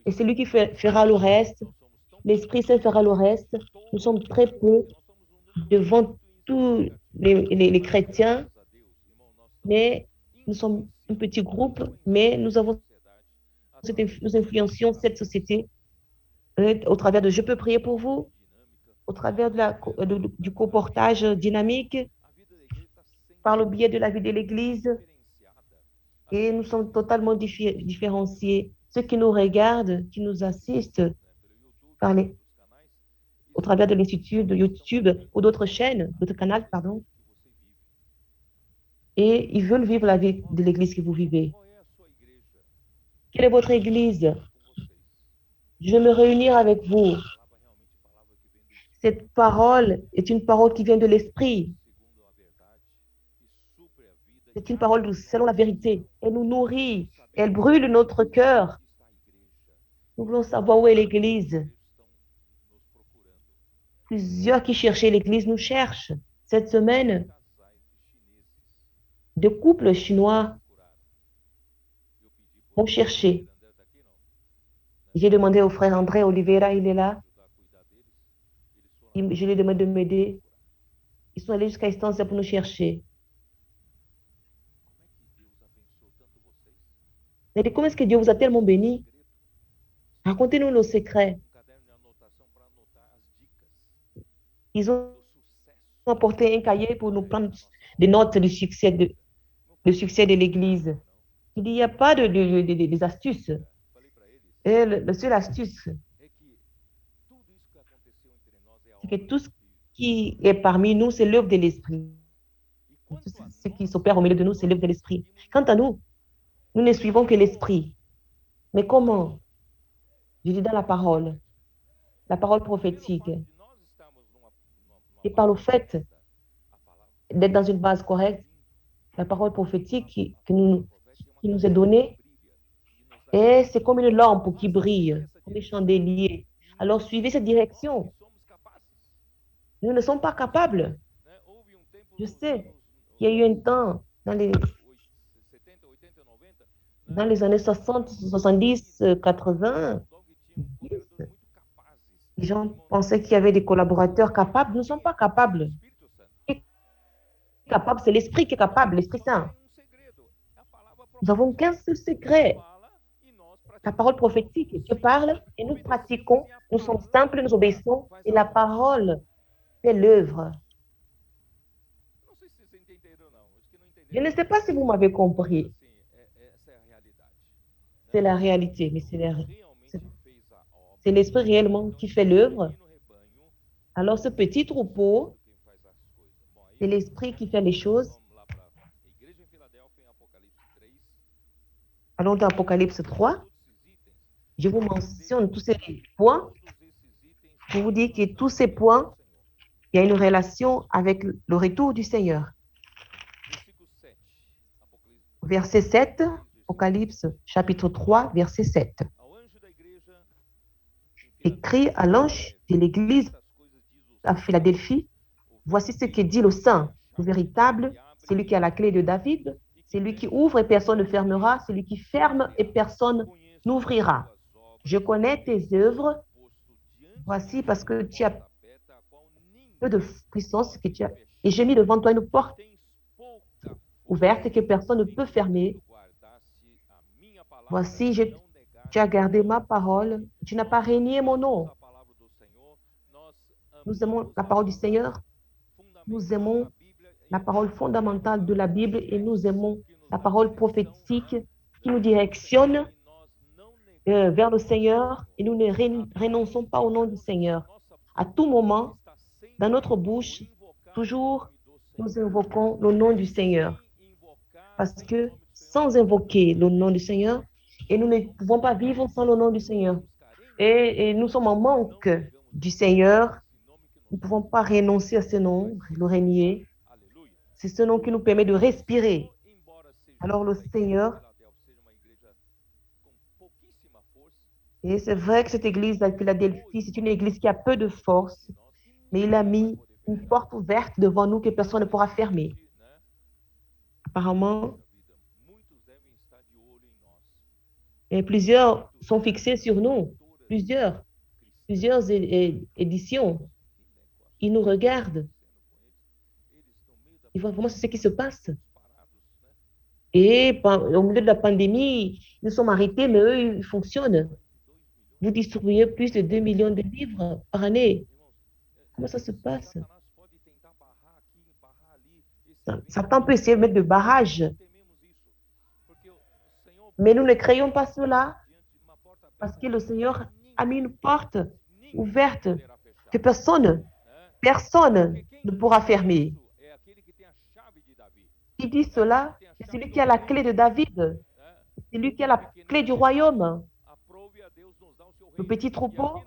et c'est lui qui fera le reste. L'Esprit Saint fera le reste. Nous sommes très peu devant tous les chrétiens, mais nous sommes un petit groupe, mais nous influencions cette société au travers de « Je peux prier pour vous », au travers du comportage dynamique, par le biais de la vie de l'Église. Et nous sommes totalement différenciés. Ceux qui nous regardent, qui nous assistent au travers de l'Institut de YouTube ou d'autres chaînes, d'autres canaux, pardon, et ils veulent vivre la vie de l'Église que vous vivez. Quelle est votre Église? Je vais me réunir avec vous. Cette parole est une parole qui vient de l'Esprit. C'est une parole selon la vérité. Elle nous nourrit. Elle brûle notre cœur. Nous voulons savoir où est l'Église. Plusieurs qui cherchaient l'Église nous cherchent. Cette semaine, deux couples chinois ont cherché. J'ai demandé au frère André Oliveira, il est là. Je lui ai demandé de m'aider. Ils sont allés jusqu'à Estância pour nous chercher. Mais comment est-ce que Dieu vous a tellement béni? Racontez-nous nos secrets. Ils ont apporté un cahier pour nous prendre des notes du succès le succès de l'Église. Il n'y a pas des astuces. Et la seule astuce, c'est que tout ce qui est parmi nous, c'est l'œuvre de l'Esprit. Tout ce qui s'opère au milieu de nous, c'est l'œuvre de l'Esprit. Quant à nous, nous ne suivons que l'Esprit. Mais comment? Je dis dans la parole prophétique. Et par le fait d'être dans une base correcte, la parole prophétique qui nous est donnée, et c'est comme une lampe qui brille, comme un chandelier. Alors suivez cette direction. Nous ne sommes pas capables. Je sais qu'il y a eu un temps dans les années 60, 70, 80, les gens pensaient qu'il y avait des collaborateurs capables. Nous ne sommes pas capables. Ce qui est capable, c'est l'Esprit qui est capable, l'Esprit Saint. Nous avons qu'un seul secret, la parole prophétique. Dieu parle et nous pratiquons. Nous sommes simples, nous obéissons et la parole fait l'œuvre. Je ne sais pas si vous m'avez compris. C'est la réalité, mais c'est l'Esprit réellement qui fait l'œuvre. Alors ce petit troupeau, c'est l'Esprit qui fait les choses. Allons dans Apocalypse 3. Je vous mentionne tous ces points pour vous dire que tous ces points, il y a une relation avec le retour du Seigneur. Verset 7, Apocalypse chapitre 3, verset 7. Écrit à l'ange de l'église à Philadelphie, voici ce que dit le Saint, le véritable, celui qui a la clé de David, celui qui ouvre et personne ne fermera, celui qui ferme et personne n'ouvrira. Je connais tes œuvres. Voici parce que tu as peu de puissance et j'ai mis devant toi une porte ouverte que personne ne peut fermer. Voici, tu as gardé ma parole, tu n'as pas renié mon nom. Nous aimons la parole du Seigneur, nous aimons la parole fondamentale de la Bible et nous aimons la parole prophétique qui nous directionne vers le Seigneur et nous ne renonçons pas au nom du Seigneur. À tout moment, dans notre bouche, toujours, nous invoquons le nom du Seigneur. Parce que sans invoquer le nom du Seigneur, et nous ne pouvons pas vivre sans le nom du Seigneur. Et nous sommes en manque du Seigneur. Nous ne pouvons pas renoncer à ce nom, le renier. C'est ce nom qui nous permet de respirer. Alors le Seigneur, et c'est vrai que cette église à Philadelphie, c'est une église qui a peu de force, mais il a mis une porte ouverte devant nous que personne ne pourra fermer. Apparemment, et plusieurs sont fixés sur nous, plusieurs éditions. Ils nous regardent. Ils voient vraiment ce qui se passe. Et au milieu de la pandémie, nous sommes arrêtés, mais eux, ils fonctionnent. Vous distribuez plus de 2 millions de livres par année. Comment ça se passe? Satan peut essayer de mettre des barrages. Mais nous ne créons pas cela parce que le Seigneur a mis une porte ouverte que personne ne pourra fermer. Qui dit cela? C'est celui qui a la clé de David. C'est lui qui a la clé du royaume. Le petit troupeau,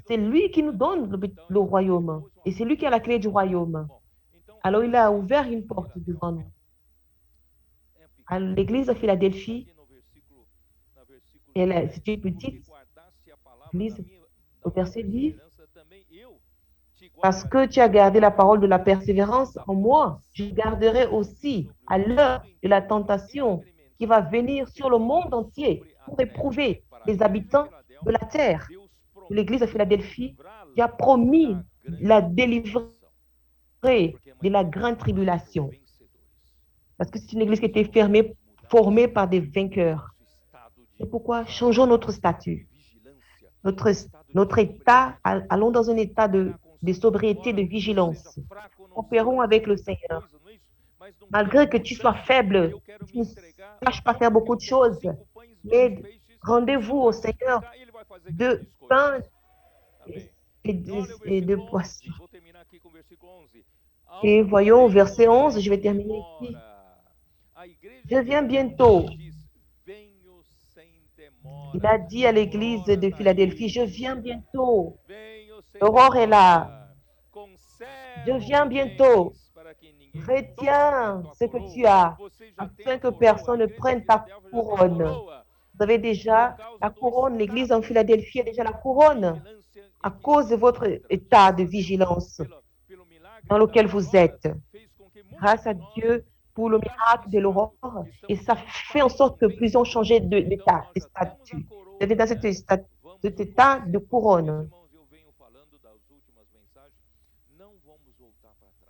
c'est lui qui nous donne le royaume. Et c'est lui qui a la clé du royaume. Alors, il a ouvert une porte devant nous. À l'église de Philadelphie, c'est une petite église. Au verset 10, parce que tu as gardé la parole de la persévérance en moi, je garderai aussi à l'heure de la tentation qui va venir sur le monde entier pour éprouver les habitants de la terre. L'église de Philadelphie qui a promis la délivrer de la grande tribulation. Parce que c'est une église qui était formée par des vainqueurs. C'est pourquoi changeons notre statut. Notre état, allons dans un état de sobriété, de vigilance. Opérons avec le Seigneur. Malgré que tu sois faible, tu ne saches pas faire beaucoup de choses, mais rendez-vous au Seigneur de pain et de poisson. Et voyons, verset 11, je vais terminer ici. Je viens bientôt. Il a dit à l'église de Philadelphie, je viens bientôt. L'aurore est là. Je viens bientôt. Retiens ce que tu as, afin que personne ne prenne ta couronne. Vous avez déjà la couronne, l'église en Philadelphie a déjà la couronne, à cause de votre état de vigilance dans lequel vous êtes. Grâce à Dieu pour le miracle de l'aurore, et ça fait en sorte que plus ont changé d'état, de statut. Vous êtes dans cet état de couronne.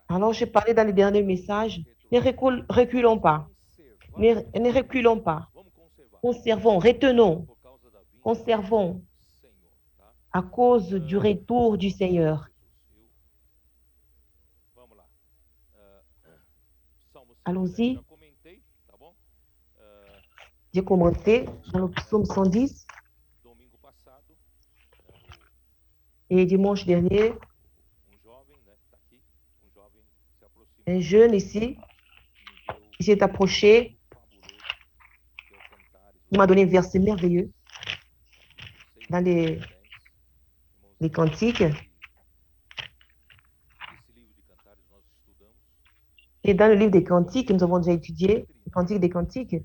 Alors, j'ai parlé dans les derniers messages, ne reculons pas. Ne reculons pas. Conservons, retenons, conservons à cause du retour du Seigneur. Allons-y. J'ai commenté dans le psaume 110. Et dimanche dernier, un jeune ici, qui s'est approché, il m'a donné un verset merveilleux dans les cantiques. Et dans le livre des cantiques, nous avons déjà étudié les cantiques des cantiques.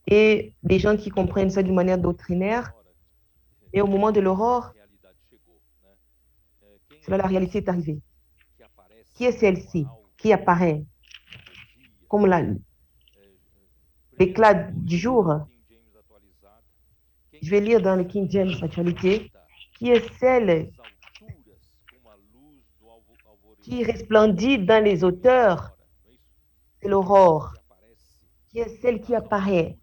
Et les gens qui comprennent ça d'une manière doctrinaire, et au moment de l'aurore, cela, la réalité est arrivée. Qui est celle-ci qui apparaît comme l'éclat du jour? Je vais lire dans le King James Actualité. Qui est celle qui resplendit dans les hauteurs? C'est l'aurore. Qui est celle qui apparaît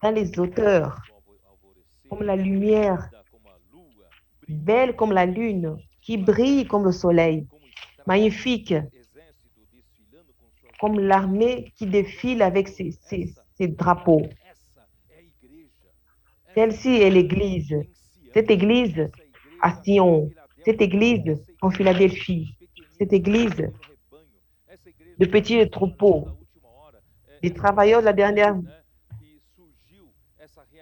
dans les hauteurs comme la lumière, belle comme la lune, qui brille comme le soleil, magnifique comme l'armée qui défile avec ses drapeaux. Celle-ci est l'Église. Cette Église à Sion, cette Église en Philadelphie, cette Église de petits troupeaux, des travailleurs de la dernière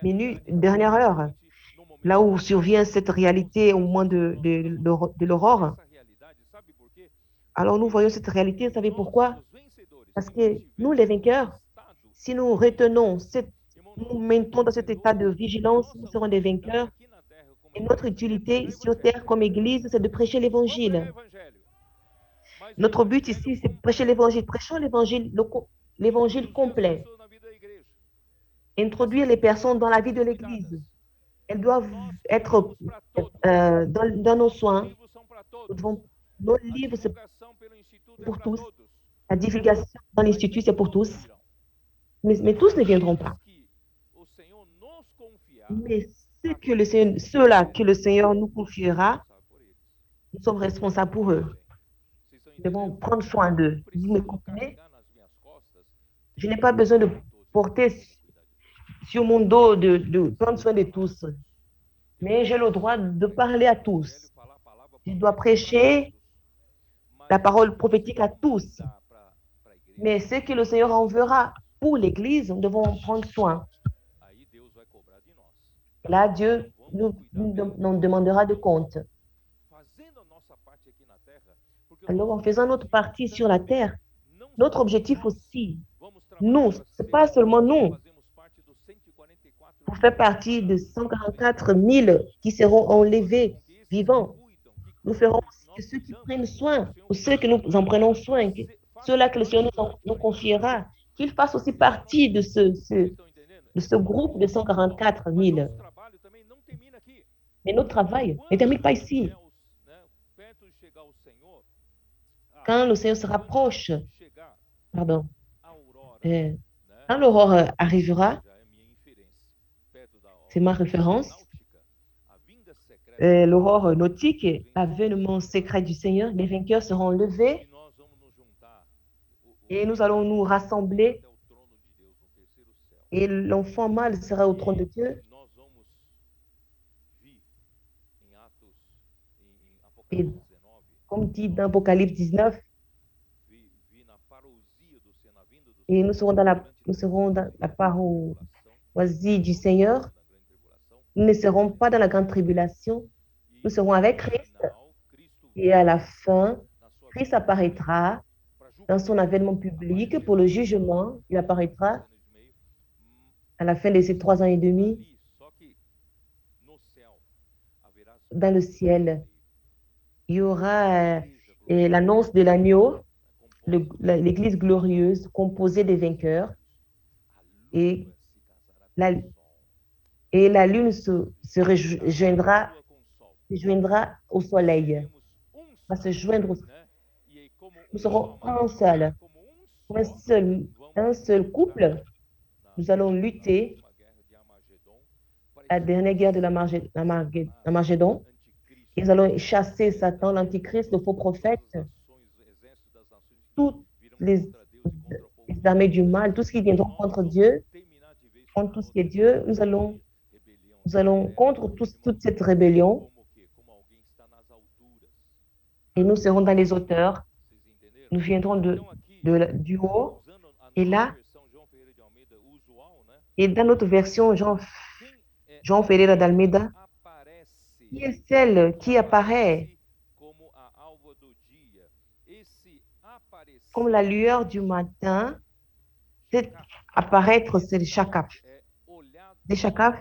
minute, dernière heure, là où survient cette réalité au moment de l'aurore. Alors nous voyons cette réalité, vous savez pourquoi? Parce que nous, les vainqueurs, si nous retenons, nous maintenons dans cet état de vigilance, nous serons des vainqueurs. Et notre utilité sur terre comme Église, c'est de prêcher l'Évangile. Notre but ici, c'est de prêcher l'Évangile. Prêchons l'Évangile complet. Introduire les personnes dans la vie de l'Église. Elles doivent être dans nos soins. Nos livres, c'est pour tous. La divulgation dans l'Institut, c'est pour tous. Mais tous ne viendront pas. Mais ceux-là que le Seigneur nous confiera, nous sommes responsables pour eux. Nous devons prendre soin d'eux. Vous me comprenez? Je n'ai pas besoin de porter sur mon dos, de prendre soin de tous. Mais j'ai le droit de parler à tous. Je dois prêcher la parole prophétique à tous. Mais ce que le Seigneur enverra pour l'Église, nous devons en prendre soin. Là, Dieu nous demandera de compte. Alors, en faisant notre partie sur la terre, notre objectif aussi, nous, ce n'est pas seulement nous, pour faire partie de 144 000 qui seront enlevés vivants. Nous ferons aussi que ceux qui prennent soin, ou ceux que nous en prenons soin, ceux-là que le Seigneur nous confiera, qu'ils fassent aussi partie de ce groupe de 144 000. Mais notre travail ne termine pas ici. Quand le Seigneur se rapproche, pardon, quand l'aurore arrivera, c'est ma référence, l'aurore nautique, l'avènement secret du Seigneur, les vainqueurs seront levés et nous allons nous rassembler et l'enfant mâle sera au trône de Dieu. Et comme dit dans Apocalypse 19, et nous serons dans la paroisie du Seigneur. Nous ne serons pas dans la grande tribulation. Nous serons avec Christ. Et à la fin, Christ apparaîtra dans son avènement public pour le jugement. Il apparaîtra à la fin de ces 3 ans et demi dans le ciel. Il y aura l'annonce de l'agneau, l'église glorieuse composée des vainqueurs. Et la lune se rejoindra au soleil. Va se joindre au soleil. Nous serons un seul couple. Nous allons lutter la dernière guerre de l'Armagédon. Nous allons chasser Satan, l'Antichrist, le faux prophète, toutes les armées du mal, tout ce qui viendra contre Dieu, contre tout ce qui est Dieu. Nous allons contre toute cette rébellion et nous serons dans les hauteurs. Nous viendrons du haut et là, et dans notre version, Jean Ferreira d'Almeida, qui est celle qui apparaît comme la lueur du matin. C'est apparaître, c'est le chakaf. Des chakaf,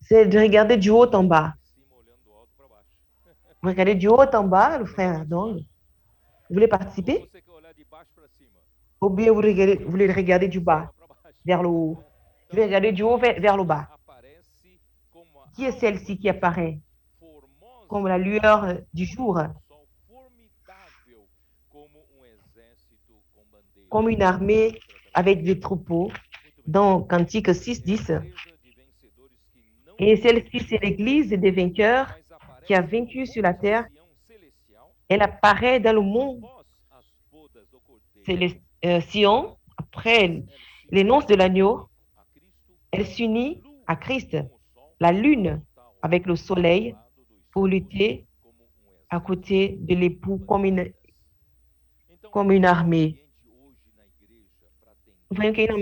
c'est de regarder du haut en bas. Vous regardez du haut en bas, le frère, donc, vous voulez participer? Ou bien vous voulez regarder du bas vers le haut? Je vais regarder du haut vers le bas. Qui est celle-ci qui apparaît comme la lueur du jour, comme une armée avec des troupeaux, dans Cantique 6:10. Et celle-ci, c'est l'église des vainqueurs qui a vaincu sur la terre. Elle apparaît dans le monde. C'est Sion, après les noces de l'agneau. Elle s'unit à Christ, la lune avec le soleil, pour lutter à côté de l'époux comme une armée. Nous voyons qu'il y a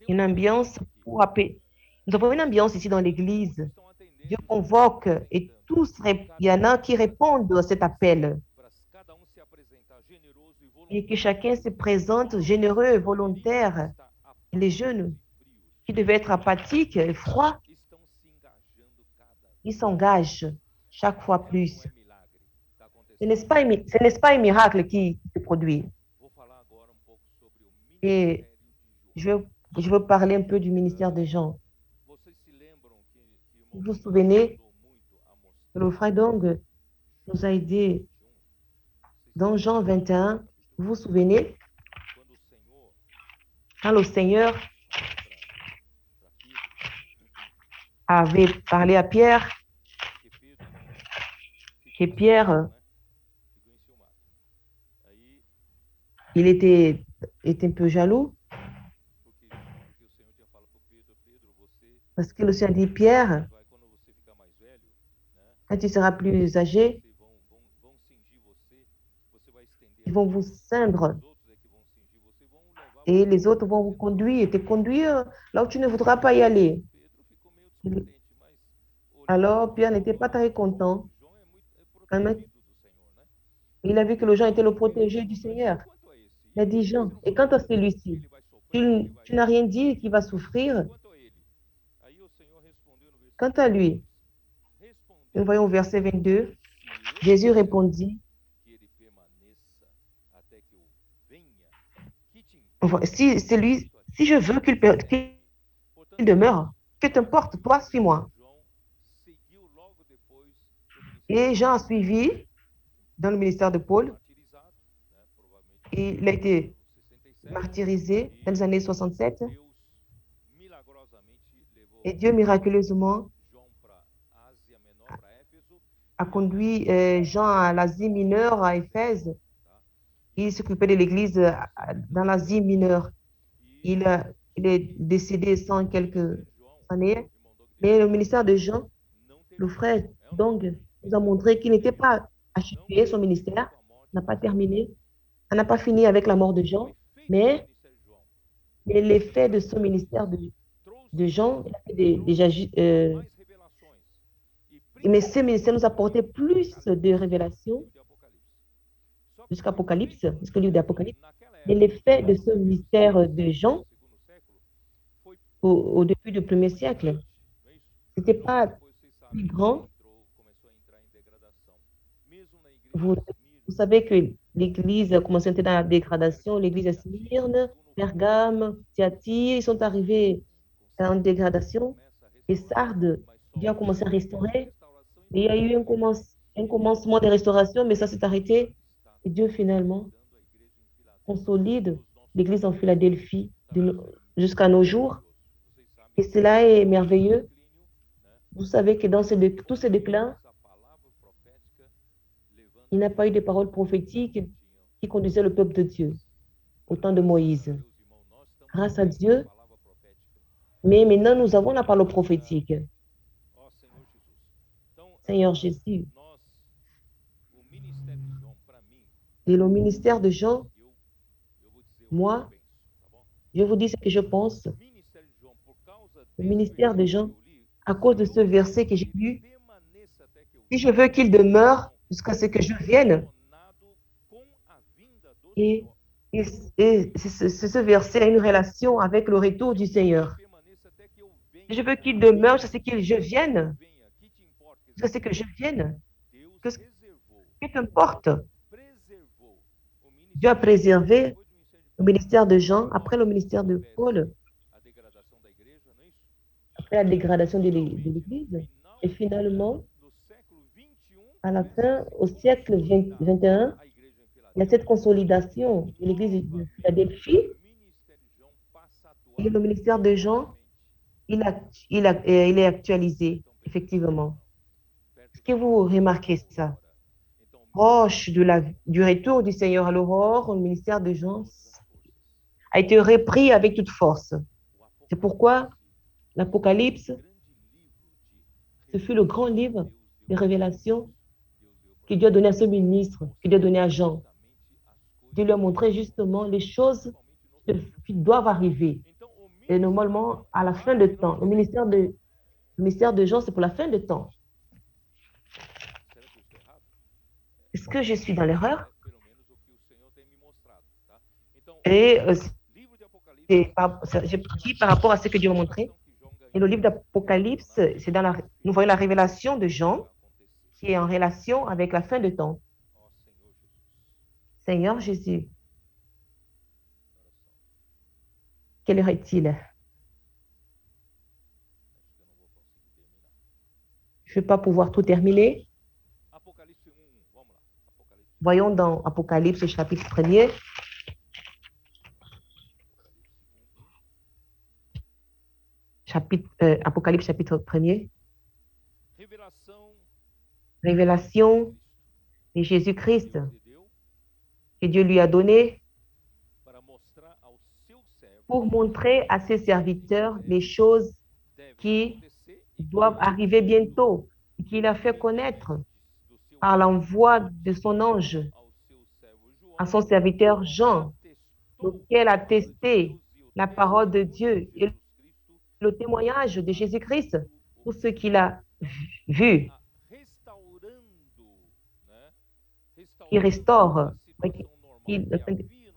une ambiance pour appeler. Nous avons une ambiance ici dans l'église. Dieu convoque et il y en a qui répondent à cet appel. Et que chacun se présente généreux et volontaire. Les jeunes qui devaient être apathiques et froids, ils s'engagent chaque fois plus. Ce n'est pas un miracle qui se produit. Et je veux parler un peu du ministère des gens. Vous vous souvenez, le frère Dong nous a aidés dans Jean 21. Vous vous souvenez, quand le Seigneur avait parlé à Pierre, et Pierre, il était un peu jaloux, parce que le Seigneur dit, Pierre, quand tu seras plus âgé, ils vont vous ceindre et les autres vont te conduire là où tu ne voudras pas y aller. Il- Alors, Pierre n'était pas très content. Quand même, il a vu que le Jean était le protégé du Seigneur. Il a dit, Jean, et quant à celui-ci, tu n'as rien dit qu'il va souffrir. Quant à lui, nous voyons au verset 22, Jésus répondit, enfin, si je veux qu'il demeure, que t'importe, toi, suis-moi. Et Jean a suivi dans le ministère de Paul. Il a été martyrisé dans les années 67 et Dieu miraculeusement a conduit Jean à l'Asie mineure, à Éphèse. Il s'occupait de l'église dans l'Asie mineure. Il est décédé sans quelques années. Mais le ministère de Jean, le frère, donc, nous a montré qu'il n'était pas achevé son ministère, n'a pas terminé, ça n'a pas fini avec la mort de Jean, mais l'effet de ce ministère de Jean, il a fait mais ce ministère nous a apporté plus de révélations jusqu'au livre d'Apocalypse. Mais l'effet de ce ministère de Jean au début du premier siècle, ce n'était pas si grand. Vous, vous savez que l'Église a commencé à entrer dans la dégradation. L'Église de Smyrne, Pergame, Thyatire, ils sont arrivés en dégradation. Et Sardes, Dieu a commencé à restaurer. Et il y a eu un commencement de restauration, mais ça s'est arrêté. Et Dieu, finalement, consolide l'Église en Philadelphie jusqu'à nos jours. Et cela est merveilleux. Vous savez que dans tous ces déclins, il n'y a pas eu de paroles prophétiques qui conduisaient le peuple de Dieu au temps de Moïse. Grâce à Dieu, mais maintenant nous avons la parole prophétique. Seigneur Jésus. Et le ministère de Jean, moi, je vous dis ce que je pense. Le ministère de Jean, à cause de ce verset que j'ai lu, si je veux qu'il demeure jusqu'à ce que je vienne, et, ce verset a une relation avec le retour du Seigneur. Si je veux qu'il demeure jusqu'à ce que je vienne, jusqu'à ce que je vienne, que t'importe. Dieu a préservé le ministère de Jean après le ministère de Paul, après la dégradation de l'Église. Et finalement, à la fin, au siècle 21, il y a cette consolidation de l'Église de Philadelphie et le ministère de Jean, il est actualisé, effectivement. Est-ce que vous remarquez ça? Proche du retour du Seigneur à l'aurore, le ministère de Jean a été repris avec toute force. C'est pourquoi l'Apocalypse, ce fut le grand livre de révélation que Dieu a donné à ce ministre, que Dieu a donné à Jean. Dieu lui a montré justement les choses qui doivent arriver. Et normalement, à la fin de temps, le ministère de Jean, c'est pour la fin de temps. Est-ce que je suis dans l'erreur? Et j'ai dit par rapport à ce que Dieu m'a montré. Et le livre d'Apocalypse, nous voyons la révélation de Jean qui est en relation avec la fin de temps. Seigneur Jésus, quelle heure est-il? Je ne vais pas pouvoir tout terminer. Voyons dans Apocalypse chapitre 1er. Apocalypse chapitre 1er. Révélation de Jésus-Christ que Dieu lui a donné pour montrer à ses serviteurs les choses qui doivent arriver bientôt, qu'il a fait connaître par l'envoi de son ange à son serviteur Jean, lequel a testé la parole de Dieu et le témoignage de Jésus-Christ. tout ce qu'il a vu, qui restaure qui-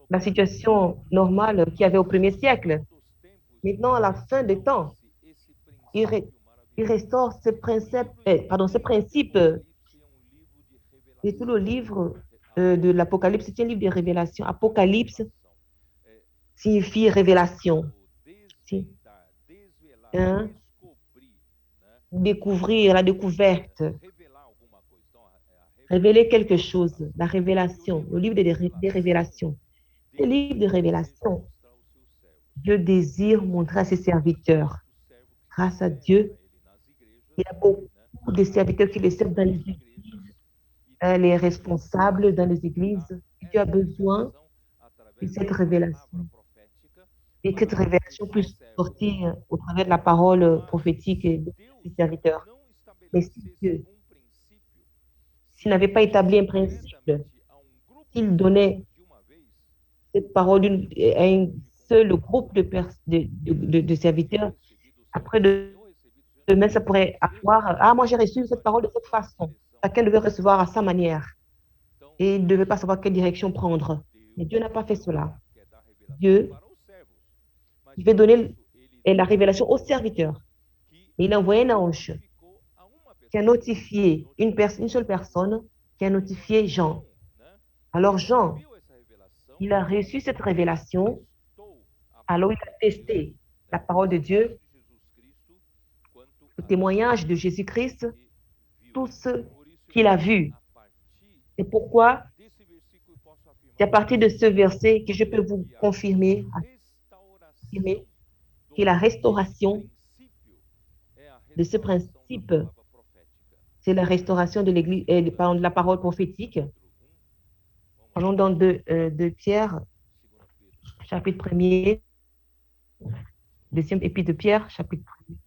la situation normale qu'il y avait au premier siècle. Maintenant, à la fin des temps, il, ré- il restaure ces principes, ces principes et tout le livre de l'Apocalypse, c'est un livre de révélation. Apocalypse signifie révélation. Si- hein, Découvrir, la découverte, révéler quelque chose, la révélation, le livre des révélations. Le livre de révélation, Dieu désire montrer à ses serviteurs. Grâce à Dieu, il y a beaucoup de serviteurs qui le servent dans les églises, les responsables dans les églises. Dieu a besoin de cette révélation. Et que cette révélation puisse sortir au travers de la parole prophétique de ses serviteurs. Mais si Dieu, s'il n'avait pas établi un principe, s'il donnait cette parole à un seul groupe de serviteurs, après demain, ça pourrait avoir, ah, moi j'ai reçu cette parole de cette façon. Chacun devait recevoir à sa manière et il ne devait pas savoir quelle direction prendre. Mais Dieu n'a pas fait cela. Dieu, il veut donner la révélation aux serviteurs. Mais il a envoyé un ange qui a notifié une seule personne, qui a notifié Jean. Alors Jean, il a reçu cette révélation, alors il a testé la parole de Dieu, le témoignage de Jésus-Christ, tout ce qu'il a vu. C'est pourquoi c'est à partir de ce verset que je peux vous affirmer que la restauration de ce principe, c'est la restauration de l'Église, de la parole prophétique. Parlons donc de Pierre, chapitre 1er, deuxième épître de Pierre, chapitre 1er.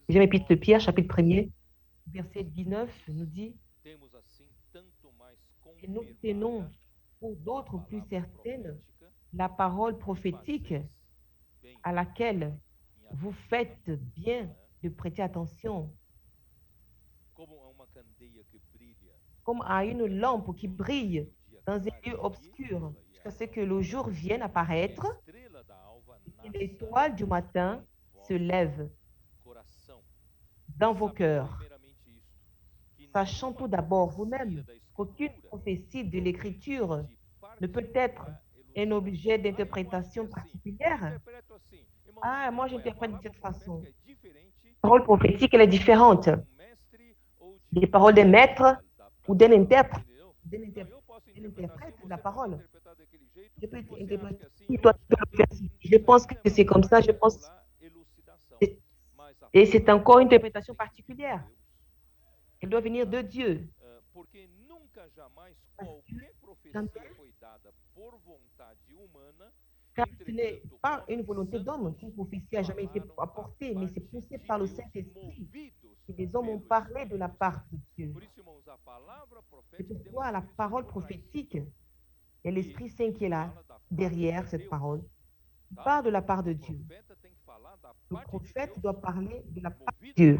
Deuxième épître de Pierre, chapitre 1er, verset 19, nous dit que nous tenons pour d'autres plus certaines la parole prophétique à laquelle vous faites bien de prêter attention, comme à une lampe qui brille dans un lieu obscur, jusqu'à ce que le jour vienne apparaître et que l'étoile du matin se lève dans vos cœurs, sachant tout d'abord vous-même qu'aucune prophétie de l'Écriture ne peut être un objet d'interprétation particulière. Ah, moi j'interprète de cette façon. La parole prophétique, elle est différente des paroles des maîtres ou d'un interprète. D'un interprète de la parole. Je peux interpréter, toi, tu peux le faire. Je pense que c'est comme ça, je pense, et c'est encore une interprétation particulière. Elle doit venir de Dieu. Parce que jamais, car ce n'est pas une volonté d'homme qu'une prophétie n'a jamais été apportée, mais c'est poussé par le Saint-Esprit. Et les hommes ont parlé de la part de Dieu. C'est pourquoi la parole prophétique et l'Esprit Saint qui est là, derrière cette parole, il parle de la part de Dieu. Le prophète doit parler de la part de Dieu.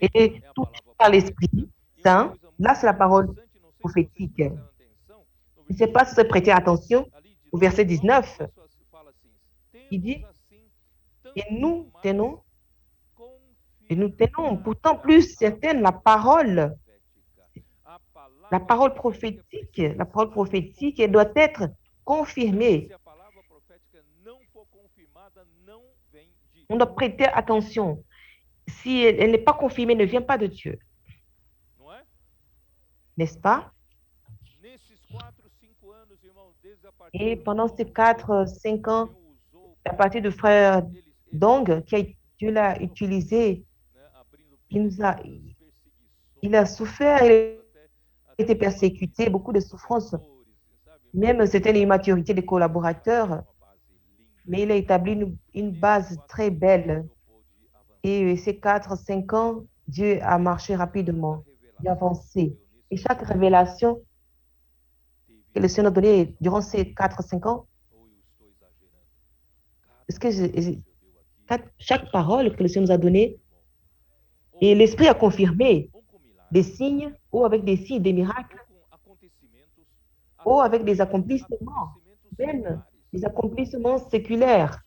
Et tout par l'Esprit Saint, là c'est la parole prophétique. Je ne sais pas si vous avez prêté attention au verset 19. Il dit, et nous tenons pourtant plus certaine la parole prophétique, elle doit être confirmée. On doit prêter attention. Si elle n'est pas confirmée, elle ne vient pas de Dieu. N'est-ce pas? Et pendant ces 4, 5 ans, à partir de frère Dong, Dieu l'a utilisé, il a souffert, il a été persécuté, beaucoup de souffrances. Même c'était l'immaturité des collaborateurs, mais il a établi une base très belle. Et ces 4, 5 ans, Dieu a marché rapidement, il a avancé. Et chaque révélation que le Seigneur a donnée durant ces 4, 5 ans, Parce que chaque parole que le Seigneur nous a donnée, et l'Esprit a confirmé des signes, ou avec des signes, des miracles, ou avec des accomplissements, même des accomplissements séculaires.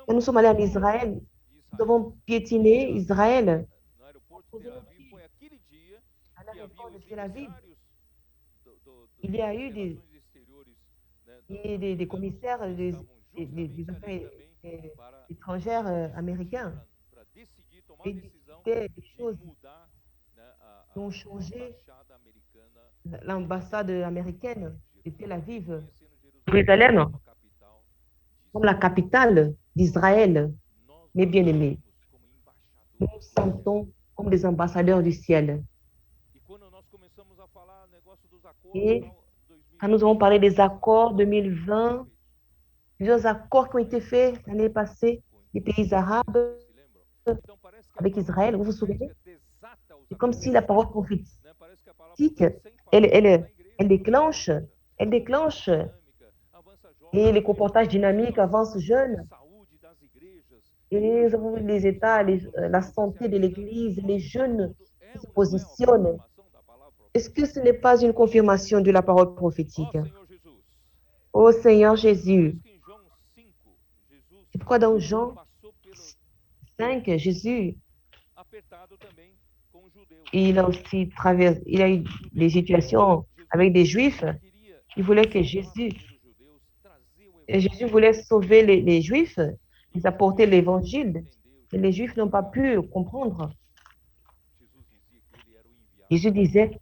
Quand nous sommes allés en Israël, nous avons piétiné Israël, posé nos pieds à l'aéroport de Tel Aviv. Il y a eu des commissaires des affaires étrangères américains. Et c'était des choses qui ont changé l'ambassade américaine de Tel Aviv, Jérusalem, comme la capitale d'Israël. Mes bien-aimés, nous nous sentons comme des ambassadeurs du ciel. Et quand nous avons parlé des accords 2020, plusieurs accords qui ont été faits l'année passée, des pays arabes avec Israël, vous vous souvenez? C'est comme si la parole prophétique, elle, elle, elle déclenche, elle déclenche, et les comportages dynamiques avancent jeunes. Et nous avons vu les États, la santé de l'Église, les jeunes qui se positionnent. Est-ce que ce n'est pas une confirmation de la parole prophétique? Ô Seigneur Jésus, c'est pourquoi dans Jean 5, Jésus, il a aussi traversé, il a eu des situations avec des Juifs. Il voulait que Jésus voulait sauver les Juifs, ils apportaient l'Évangile. Et les Juifs n'ont pas pu comprendre. Jésus disait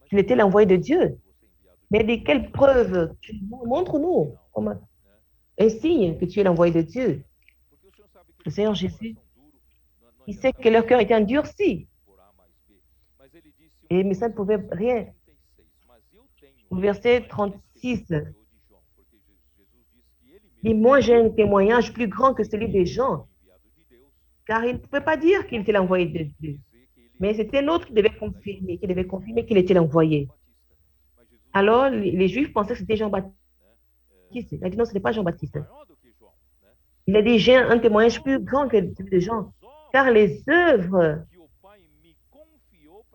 qu'il était l'envoyé de Dieu. Mais de quelles preuves? Montre-nous un signe que tu es l'envoyé de Dieu. Le Seigneur Jésus, il sait que leur cœur était endurci. Et mais ça ne pouvait rien. Au verset 36, dit, moi j'ai un témoignage plus grand que celui des gens, car il ne pouvait pas dire qu'il était l'envoyé de Dieu. Mais c'était l'autre qui devait confirmer qu'il était l'envoyé. Alors, les Juifs pensaient que c'était Jean-Baptiste. Il a dit non, ce n'est pas Jean-Baptiste. Il a dit, j'ai un témoignage plus grand que celui de Jean, car les œuvres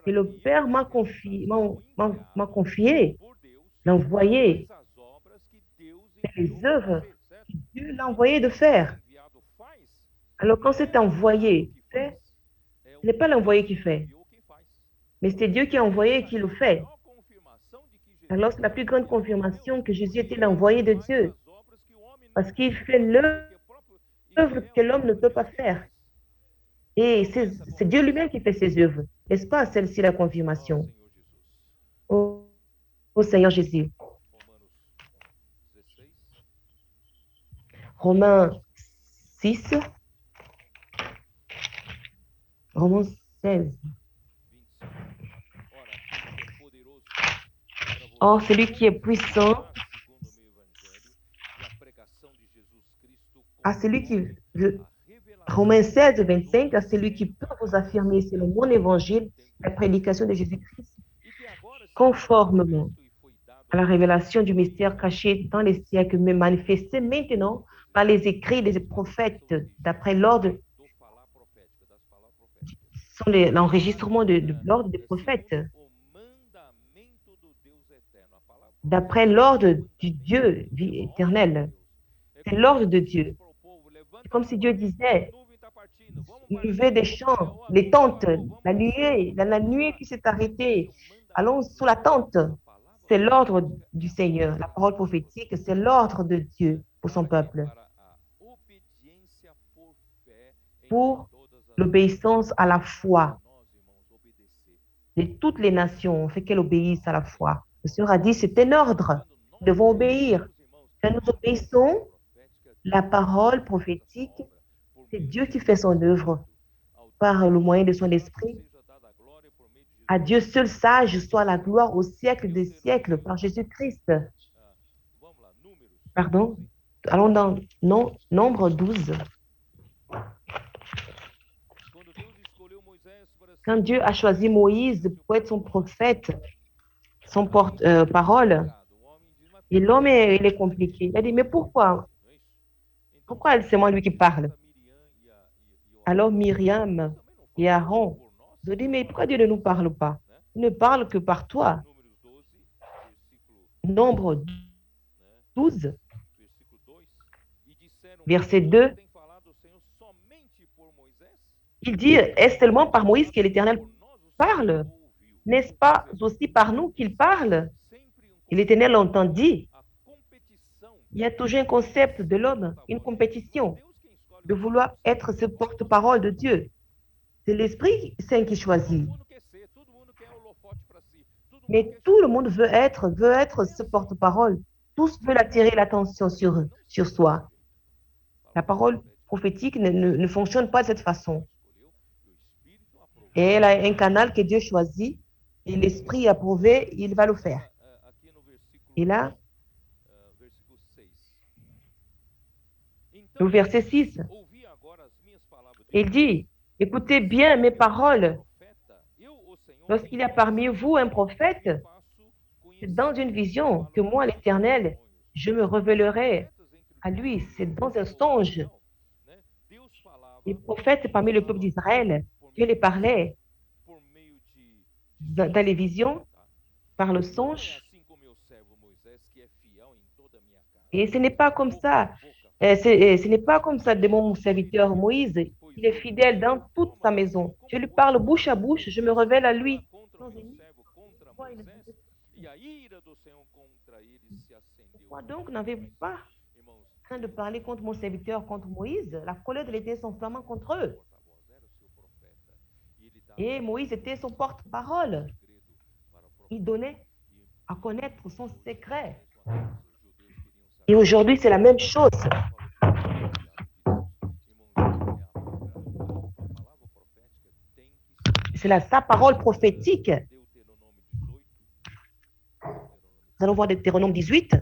que le Père m'a confiées, l'envoyé, c'est les œuvres que Dieu l'a envoyé de faire. Alors, quand c'est envoyé fait, ce n'est pas l'envoyé qui fait, mais c'est Dieu qui a envoyé et qui le fait. Alors, c'est la plus grande confirmation que Jésus était l'envoyé de Dieu, parce qu'il fait l'œuvre que l'homme ne peut pas faire. Et c'est Dieu lui-même qui fait ses œuvres. N'est-ce pas celle-ci la confirmation? Ô Seigneur Jésus. Romains 6, Romains 16. Or, celui qui est puissant, à celui qui Romains 16, 25, à celui qui peut vous affirmer selon mon évangile la prédication de Jésus-Christ, conformément à la révélation du mystère caché dans les siècles, mais manifesté maintenant par les écrits des prophètes, d'après l'ordre, l'enregistrement de l'ordre des prophètes, d'après l'ordre du Dieu éternel. C'est l'ordre de Dieu. C'est comme si Dieu disait, levez des champs, les tentes, la nuée qui s'est arrêtée, allons sous la tente. C'est l'ordre du Seigneur. La parole prophétique, c'est l'ordre de Dieu pour son peuple. Pour l'obéissance à la foi de toutes les nations, on fait qu'elles obéissent à la foi. Le Seigneur a dit, c'est un ordre. Nous devons obéir. Quand nous obéissons, la parole prophétique, c'est Dieu qui fait son œuvre par le moyen de son esprit. À Dieu seul sage soit la gloire au siècle des siècles par Jésus-Christ. Pardon. Allons dans Nombre 12. Quand Dieu a choisi Moïse pour être son prophète, son porte-parole, et l'homme, il est compliqué. Il a dit, mais pourquoi Pourquoi c'est moi lui qui parle? Alors Myriam et Aaron ont dit, mais pourquoi Dieu ne nous parle pas? Il ne parle que par toi. Nombre 12, verset 2, il dit, est-ce seulement par Moïse que l'Éternel parle? N'est-ce pas aussi par nous qu'il parle? Et l'Éternel entendit. Il y a toujours un concept de l'homme, une compétition, de vouloir être ce porte-parole de Dieu. C'est l'Esprit Saint qui choisit. Mais tout le monde veut être ce porte-parole. Tous veulent attirer l'attention sur soi. La parole prophétique ne fonctionne pas de cette façon. Et elle a un canal que Dieu choisit et l'Esprit a approuvé, il va le faire. Et là, le verset 6, il dit, écoutez bien mes paroles. Lorsqu'il y a parmi vous un prophète, c'est dans une vision que moi, l'Éternel, je me révélerai à lui. C'est dans un songe. Les prophètes parmi le peuple d'Israël, Dieu les parlait dans les visions, par le songe. Et ce n'est pas comme ça. Ce n'est pas comme ça de mon serviteur Moïse. Il est fidèle dans toute sa maison. Je lui parle bouche à bouche, je me révèle à lui. Pourquoi donc n'avez-vous pas train de parler contre mon serviteur, contre Moïse? La colère de l'Éternel s'enflamma contre eux. Et Moïse était son porte-parole. Il donnait à connaître son secret. Et aujourd'hui, c'est la même chose. C'est sa parole prophétique. Nous allons voir Deutéronome 18.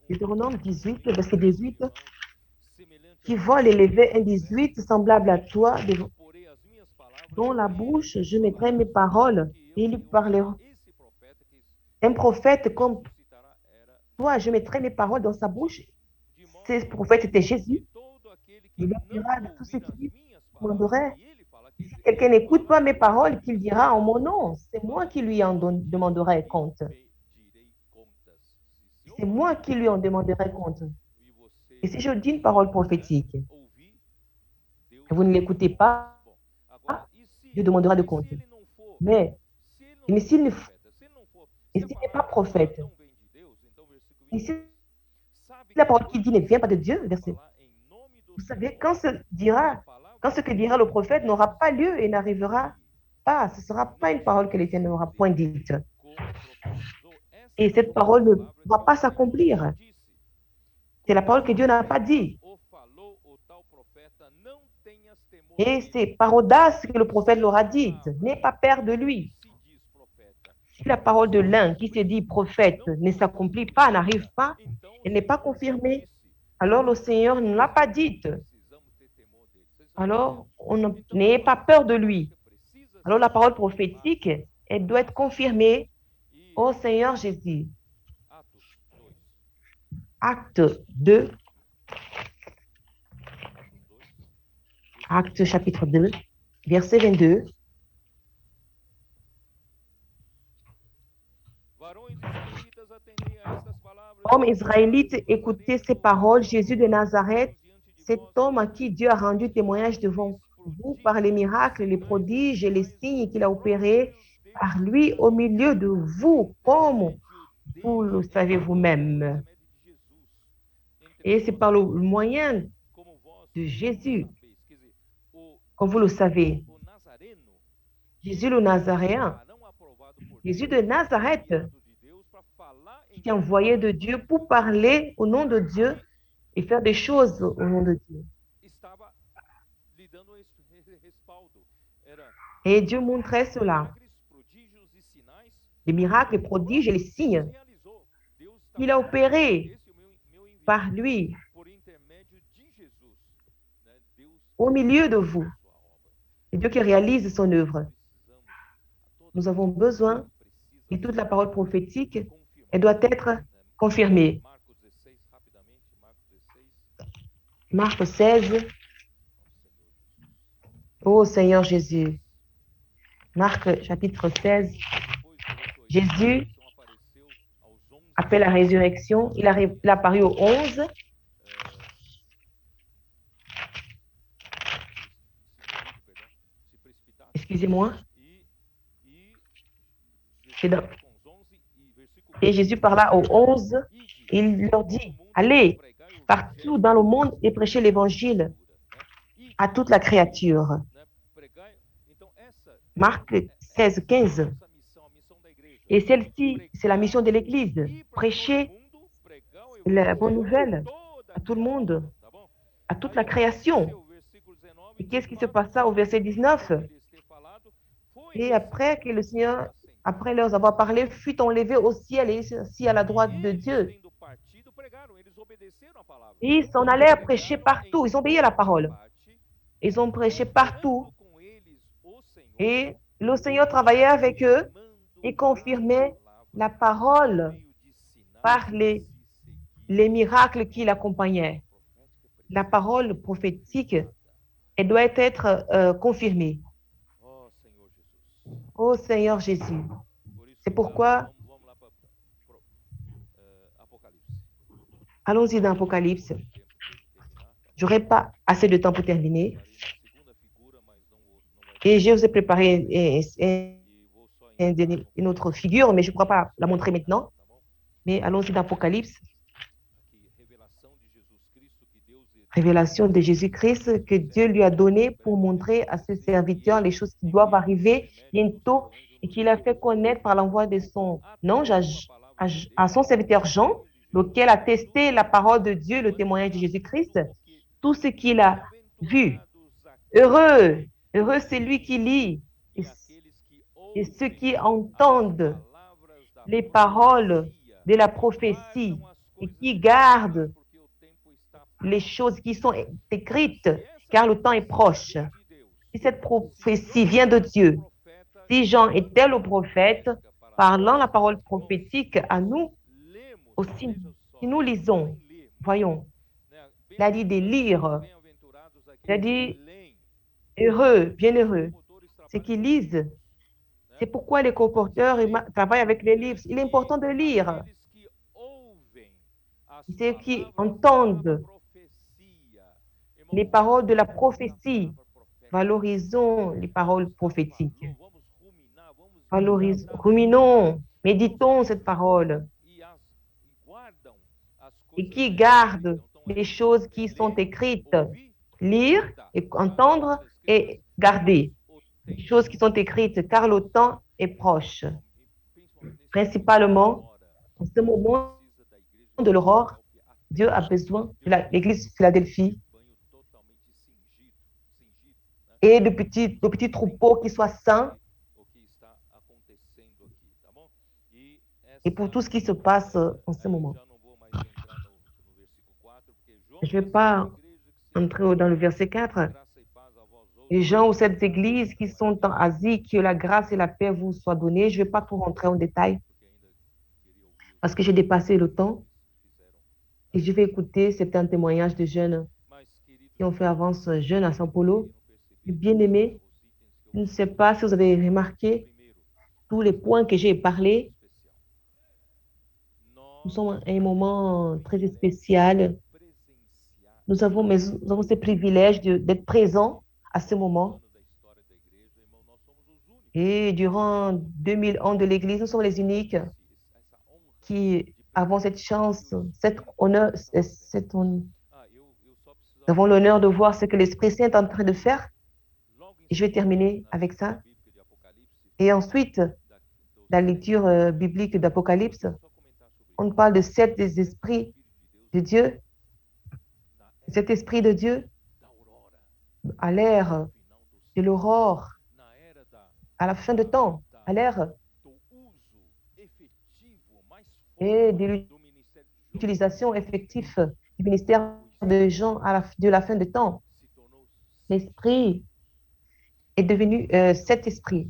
Deutéronome 18, verset 18. Qui vole élever un 18 semblable à toi, dont la bouche je mettrai mes paroles et il parlera. Un prophète comme toi, je mettrai mes paroles dans sa bouche. Ce prophète était Jésus. Il dira de tout ce qu'il demanderait. Si quelqu'un n'écoute pas mes paroles, qu'il dira en mon nom, c'est moi qui lui en demanderai compte. C'est moi qui lui en demanderai compte. Et si je dis une parole prophétique, et vous ne l'écoutez pas, Dieu demandera de compte. Mais s'il n'est pas prophète, et si la parole qu'il dit ne vient pas de Dieu, vous savez, quand ce que dira le prophète n'aura pas lieu et n'arrivera pas, ce ne sera pas une parole que l'Éternel n'aura point dite. Et cette parole ne va pas s'accomplir. C'est la parole que Dieu n'a pas dit. Et c'est par audace que le prophète l'aura dite. N'aie pas peur de lui. Si la parole de l'un qui se dit prophète ne s'accomplit pas, n'arrive pas, elle n'est pas confirmée, alors le Seigneur ne l'a pas dite. Alors, n'ayez pas peur de lui. Alors, la parole prophétique, elle doit être confirmée au Seigneur Jésus. Acte 2. Acte chapitre 2, verset 22. Hommes israélites, écoutez ces paroles. Jésus de Nazareth, cet homme à qui Dieu a rendu témoignage devant vous par les miracles, les prodiges et les signes qu'il a opérés par lui au milieu de vous, comme vous le savez vous-même. Et c'est par le moyen de Jésus, comme vous le savez. Jésus le Nazaréen, Jésus de Nazareth, qui est envoyé de Dieu pour parler au nom de Dieu et faire des choses au nom de Dieu. Et Dieu montrait cela. Les miracles, les prodiges et les signes qu'il a opérés par lui au milieu de vous. C'est Dieu qui réalise son œuvre. Nous avons besoin de toute la parole prophétique. Elle doit être confirmée. Marc 16. Ô Seigneur Jésus. Marc chapitre 16. Jésus, après la résurrection, il est apparu au 11. Excusez-moi. Et Jésus parla aux 11. Il leur dit, allez partout dans le monde et prêchez l'évangile à toute la créature. Marc 16, 15. Et celle-ci, c'est la mission de l'Église. Prêcher la bonne nouvelle à tout le monde, à toute la création. Et qu'est-ce qui se passa au verset 19? Et après que le Seigneur, après leur avoir parlé, fut enlevé au ciel et assis à la droite de Dieu. Et ils s'en allaient prêcher partout. Ils ont obéi à la parole. Ils ont prêché partout. Et le Seigneur travaillait avec eux et confirmait la parole par les miracles qui l'accompagnaient. La parole prophétique, elle doit être confirmée. Ô Seigneur Jésus. C'est pourquoi, allons-y dans Apocalypse. Je n'aurai pas assez de temps pour terminer. Et je vous ai préparé une autre figure, mais je ne pourrai pas la montrer maintenant. Mais allons-y dans Apocalypse. Révélation de Jésus-Christ que Dieu lui a donné pour montrer à ses serviteurs les choses qui doivent arriver bientôt et qu'il a fait connaître par l'envoi de son ange à son serviteur Jean, lequel a testé la parole de Dieu, le témoignage de Jésus-Christ, tout ce qu'il a vu. Heureux, heureux c'est lui qui lit et ceux qui entendent les paroles de la prophétie et qui gardent les choses qui sont écrites, car le temps est proche. Si cette prophétie vient de Dieu, si Jean était le prophète, parlant la parole prophétique à nous, aussi, si nous lisons, voyons, il a dit de lire, il a dit heureux, bienheureux, ceux qui lisent. C'est pourquoi les colporteurs travaillent avec les livres. Il est important de lire. Ceux qui entendent les paroles de la prophétie. Valorisons les paroles prophétiques. Ruminons, méditons cette parole. Et qui gardent les choses qui sont écrites. Lire et entendre et garder. Les choses qui sont écrites, car le temps est proche. Principalement, en ce moment de l'aurore, Dieu a besoin de l'Église de Philadelphie et de petits troupeaux qui soient sains. Et pour tout ce qui se passe en ce moment. Je ne vais pas entrer dans le verset 4. Les gens ou cette église qui sont en Asie, que la grâce et la paix vous soient données. Je ne vais pas tout rentrer en détail parce que j'ai dépassé le temps. Et je vais écouter certains témoignages de jeunes qui ont fait avance jeunes à São Paulo. Bien-aimés, je ne sais pas si vous avez remarqué tous les points que j'ai parlé. Nous sommes à un moment très spécial. Nous avons ce privilège d'être présents à ce moment. Et durant 2000 ans de l'Église, nous sommes les uniques qui avons cette chance, cet honneur, nous avons l'honneur de voir ce que l'Esprit Saint est en train de faire. Et je vais terminer avec ça. Et ensuite, la lecture biblique d'Apocalypse, on parle de 7 des esprits de Dieu. Cet esprit de Dieu, à l'ère de l'aurore, à la fin de temps, à l'ère et de l'utilisation effective du ministère de Jean de la fin de temps. L'esprit est devenu 7 esprits.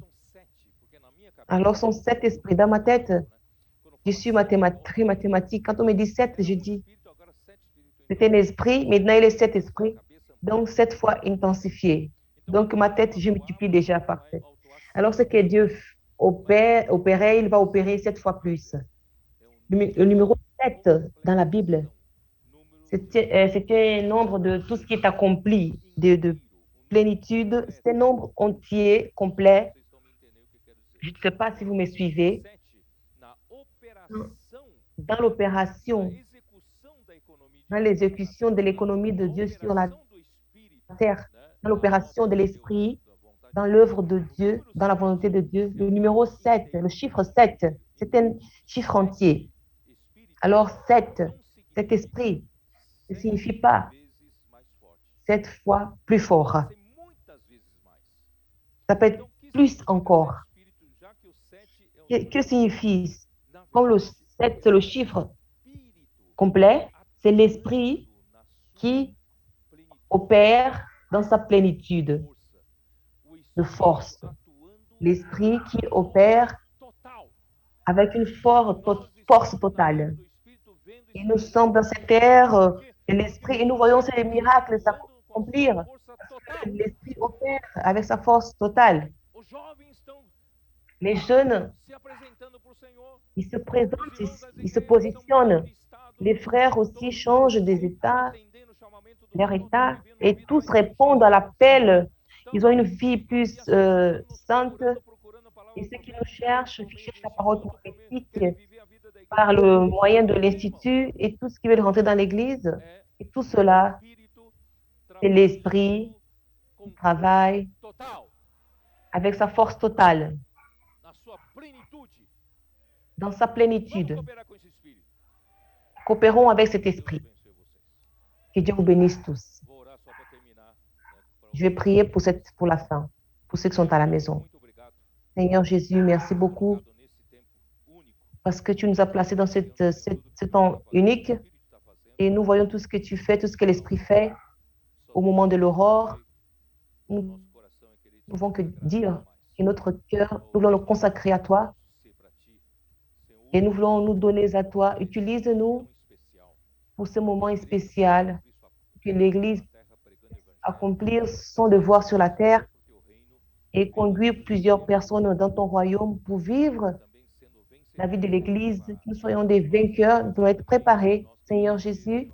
Alors, sont 7 esprits. Dans ma tête, je suis très mathématique. Quand on me dit 7, je dis, c'est un esprit, maintenant il est 7 esprits. Donc, 7 fois intensifié. Donc, ma tête, je multiplie déjà par 7. Alors, ce que Dieu opérait, il va opérer 7 fois plus. Le numéro 7 dans la Bible, c'était un nombre de tout ce qui est accompli, de plénitude. C'est un nombre entier, complet. Je ne sais pas si vous me suivez. Dans l'opération, dans l'exécution de l'économie de Dieu sur la terre, dans l'opération de l'esprit, dans l'œuvre de Dieu, dans la volonté de Dieu. Le numéro 7, le chiffre 7, c'est un chiffre entier. Alors 7, cet esprit ne signifie pas 7 fois plus fort. Ça peut être plus encore. Que signifie? Comme le 7, c'est le chiffre complet, c'est l'esprit qui opère dans sa plénitude de force. L'esprit qui opère avec une force totale. Et nous sommes dans cette ère de l'esprit et nous voyons ces miracles s'accomplir. L'esprit opère avec sa force totale. Les jeunes, ils se présentent, ils se positionnent. Les frères aussi changent des états, leur état, et tous répondent à l'appel. Ils ont une vie plus sainte. Et ceux qui qui cherchent la parole prophétique par le moyen de l'Institut et tous qui veulent rentrer dans l'Église, et tout cela, c'est l'esprit qui travaille avec sa force totale, dans sa plénitude. Coopérons avec cet esprit. Que Dieu vous bénisse tous. Je vais prier pour la fin, pour ceux qui sont à la maison. Seigneur Jésus, merci beaucoup parce que tu nous as placés dans ce temps unique et nous voyons tout ce que tu fais, tout ce que l'Esprit fait au moment de l'aurore. Nous ne pouvons que dire que notre cœur, nous voulons le consacrer à toi et nous voulons nous donner à toi. Utilise-nous pour ce moment spécial, que l'Église accomplir son devoir sur la terre et conduire plusieurs personnes dans ton royaume pour vivre la vie de l'Église, que nous soyons des vainqueurs, nous devons être préparés, Seigneur Jésus.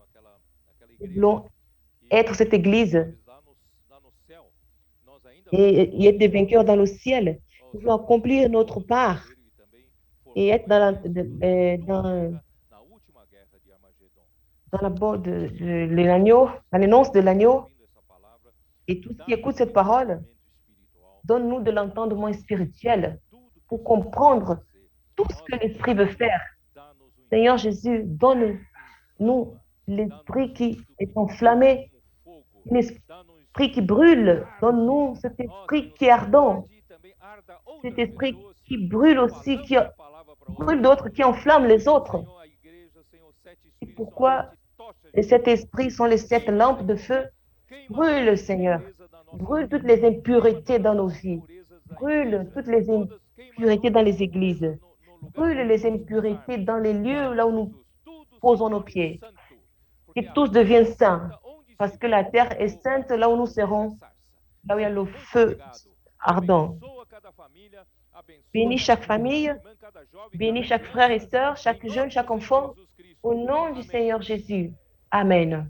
Nous voulons être cette Église et être des vainqueurs dans le ciel. Nous voulons accomplir notre part et être dans l'annonce de l'agneau. Et tous qui écoutent cette parole, donne-nous de l'entendement spirituel pour comprendre tout ce que l'Esprit veut faire. Seigneur Jésus, donne-nous l'Esprit qui est enflammé, l'Esprit qui brûle. Donne-nous cet Esprit qui est ardent, cet Esprit qui brûle aussi, qui brûle d'autres, qui enflamme les autres. C'est pourquoi cet Esprit sont les 7 lampes de feu. Brûle, Seigneur. Brûle toutes les impuretés dans nos vies. Brûle toutes les impuretés dans les églises. Brûle les impuretés dans les lieux là où nous posons nos pieds. Que tous deviennent saints. Parce que la terre est sainte là où nous serons, là où il y a le feu ardent. Bénis chaque famille, bénis chaque frère et sœur, chaque jeune, chaque enfant, au nom du Seigneur Jésus. Amen.